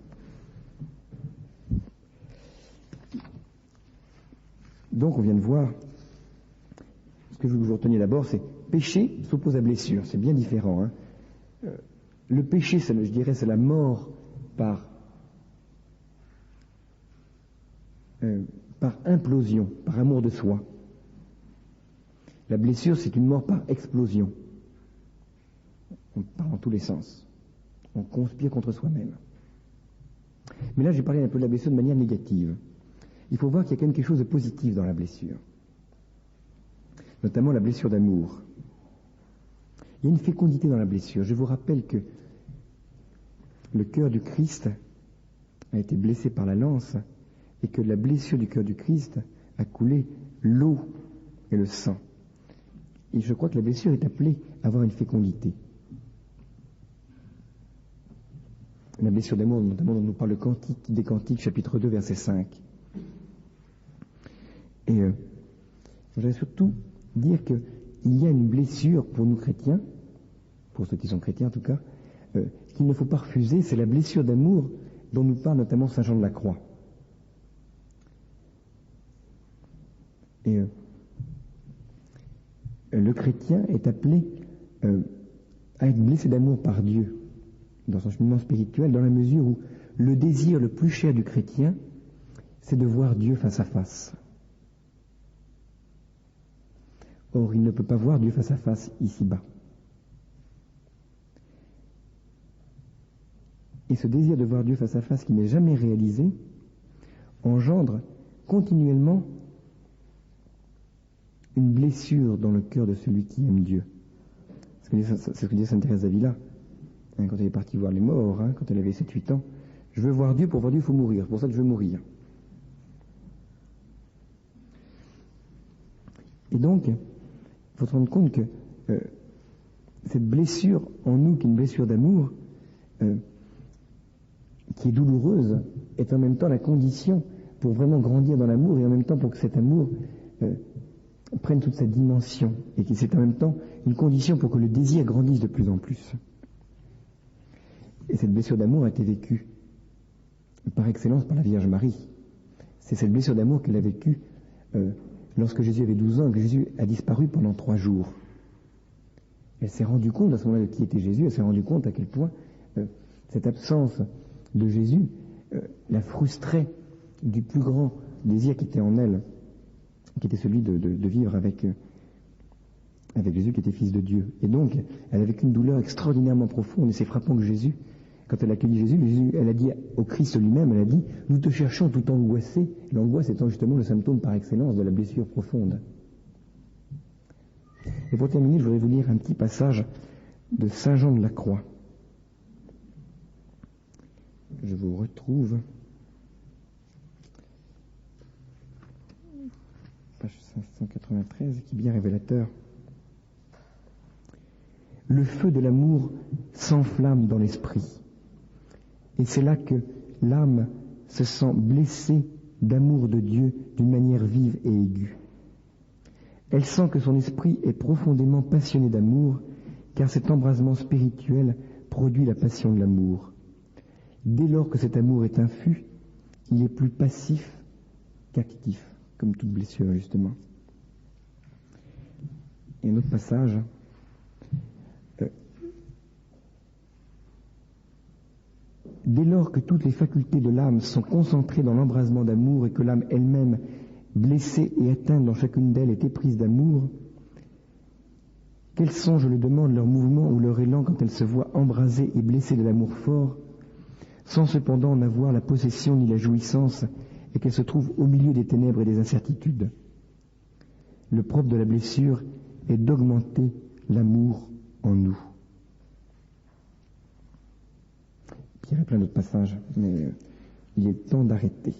A: Donc on vient de voir, ce que je veux que vous reteniez d'abord, c'est péché s'oppose à blessure, c'est bien différent. Hein. Le péché, je dirais, c'est la mort par implosion, par amour de soi. La blessure, c'est une mort par explosion. On parle dans tous les sens. On conspire contre soi-même. Mais là, j'ai parlé un peu de la blessure de manière négative. Il faut voir qu'il y a quand même quelque chose de positif dans la blessure. Notamment la blessure d'amour. Il y a une fécondité dans la blessure. Je vous rappelle que le cœur du Christ a été blessé par la lance et que de la blessure du cœur du Christ a coulé l'eau et le sang. Et je crois que la blessure est appelée à avoir une fécondité. La blessure d'amour, notamment dont nous parle le Cantique des Cantiques, chapitre 2, verset 5. Et je voudrais surtout dire qu'il y a une blessure pour nous chrétiens, pour ceux qui sont chrétiens en tout cas, qu'il ne faut pas refuser, c'est la blessure d'amour dont nous parle notamment Saint Jean de la Croix. Et le chrétien est appelé à être blessé d'amour par Dieu dans son cheminement spirituel, dans la mesure où le désir le plus cher du chrétien, c'est de voir Dieu face à face. Or, il ne peut pas voir Dieu face à face ici-bas. Et ce désir de voir Dieu face à face qui n'est jamais réalisé engendre continuellement une blessure dans le cœur de celui qui aime Dieu. C'est ce que disait Sainte Thérèse d'Avila, quand elle est partie voir les morts, quand elle avait 7-8 ans. Je veux voir Dieu, pour voir Dieu, il faut mourir. C'est pour ça que je veux mourir. Et donc, il faut se rendre compte que cette blessure en nous, qui est une blessure d'amour, qui est douloureuse, est en même temps la condition pour vraiment grandir dans l'amour, et en même temps pour que cet amour prenne toute sa dimension, et que c'est en même temps une condition pour que le désir grandisse de plus en plus. Et cette blessure d'amour a été vécue par excellence par la Vierge Marie. C'est cette blessure d'amour qu'elle a vécue lorsque Jésus avait 12 ans, que Jésus a disparu pendant 3 jours. Elle s'est rendue compte à ce moment-là de qui était Jésus, elle s'est rendue compte à quel point cette absence de Jésus la frustrait du plus grand désir qui était en elle, qui était celui de vivre avec Jésus qui était fils de Dieu. Et donc, elle a vécu une douleur extraordinairement profonde, et c'est frappant que Jésus, quand elle a accueilli Jésus, elle a dit au Christ lui-même, elle a dit, nous te cherchons tout angoissé, l'angoisse étant justement le symptôme par excellence de la blessure profonde. Et pour terminer, je voudrais vous lire un petit passage de Saint Jean de la Croix. Je vous retrouve. Page 593, qui est bien révélateur. Le feu de l'amour s'enflamme dans l'esprit. Et c'est là que l'âme se sent blessée d'amour de Dieu d'une manière vive et aiguë. Elle sent que son esprit est profondément passionné d'amour, car cet embrasement spirituel produit la passion de l'amour. Dès lors que cet amour est infus, il est plus passif qu'actif, comme toute blessure justement. Et un autre passage. Dès lors que toutes les facultés de l'âme sont concentrées dans l'embrasement d'amour et que l'âme elle-même, blessée et atteinte dans chacune d'elles, est éprise d'amour, quels sont, je le demande, leurs mouvements ou leur élan quand elle se voit embrasée et blessée de l'amour fort, sans cependant en avoir la possession ni la jouissance, et qu'elle se trouve au milieu des ténèbres et des incertitudes. Le propre de la blessure est d'augmenter l'amour en nous. Il y aurait plein d'autres passages, mais il est temps d'arrêter.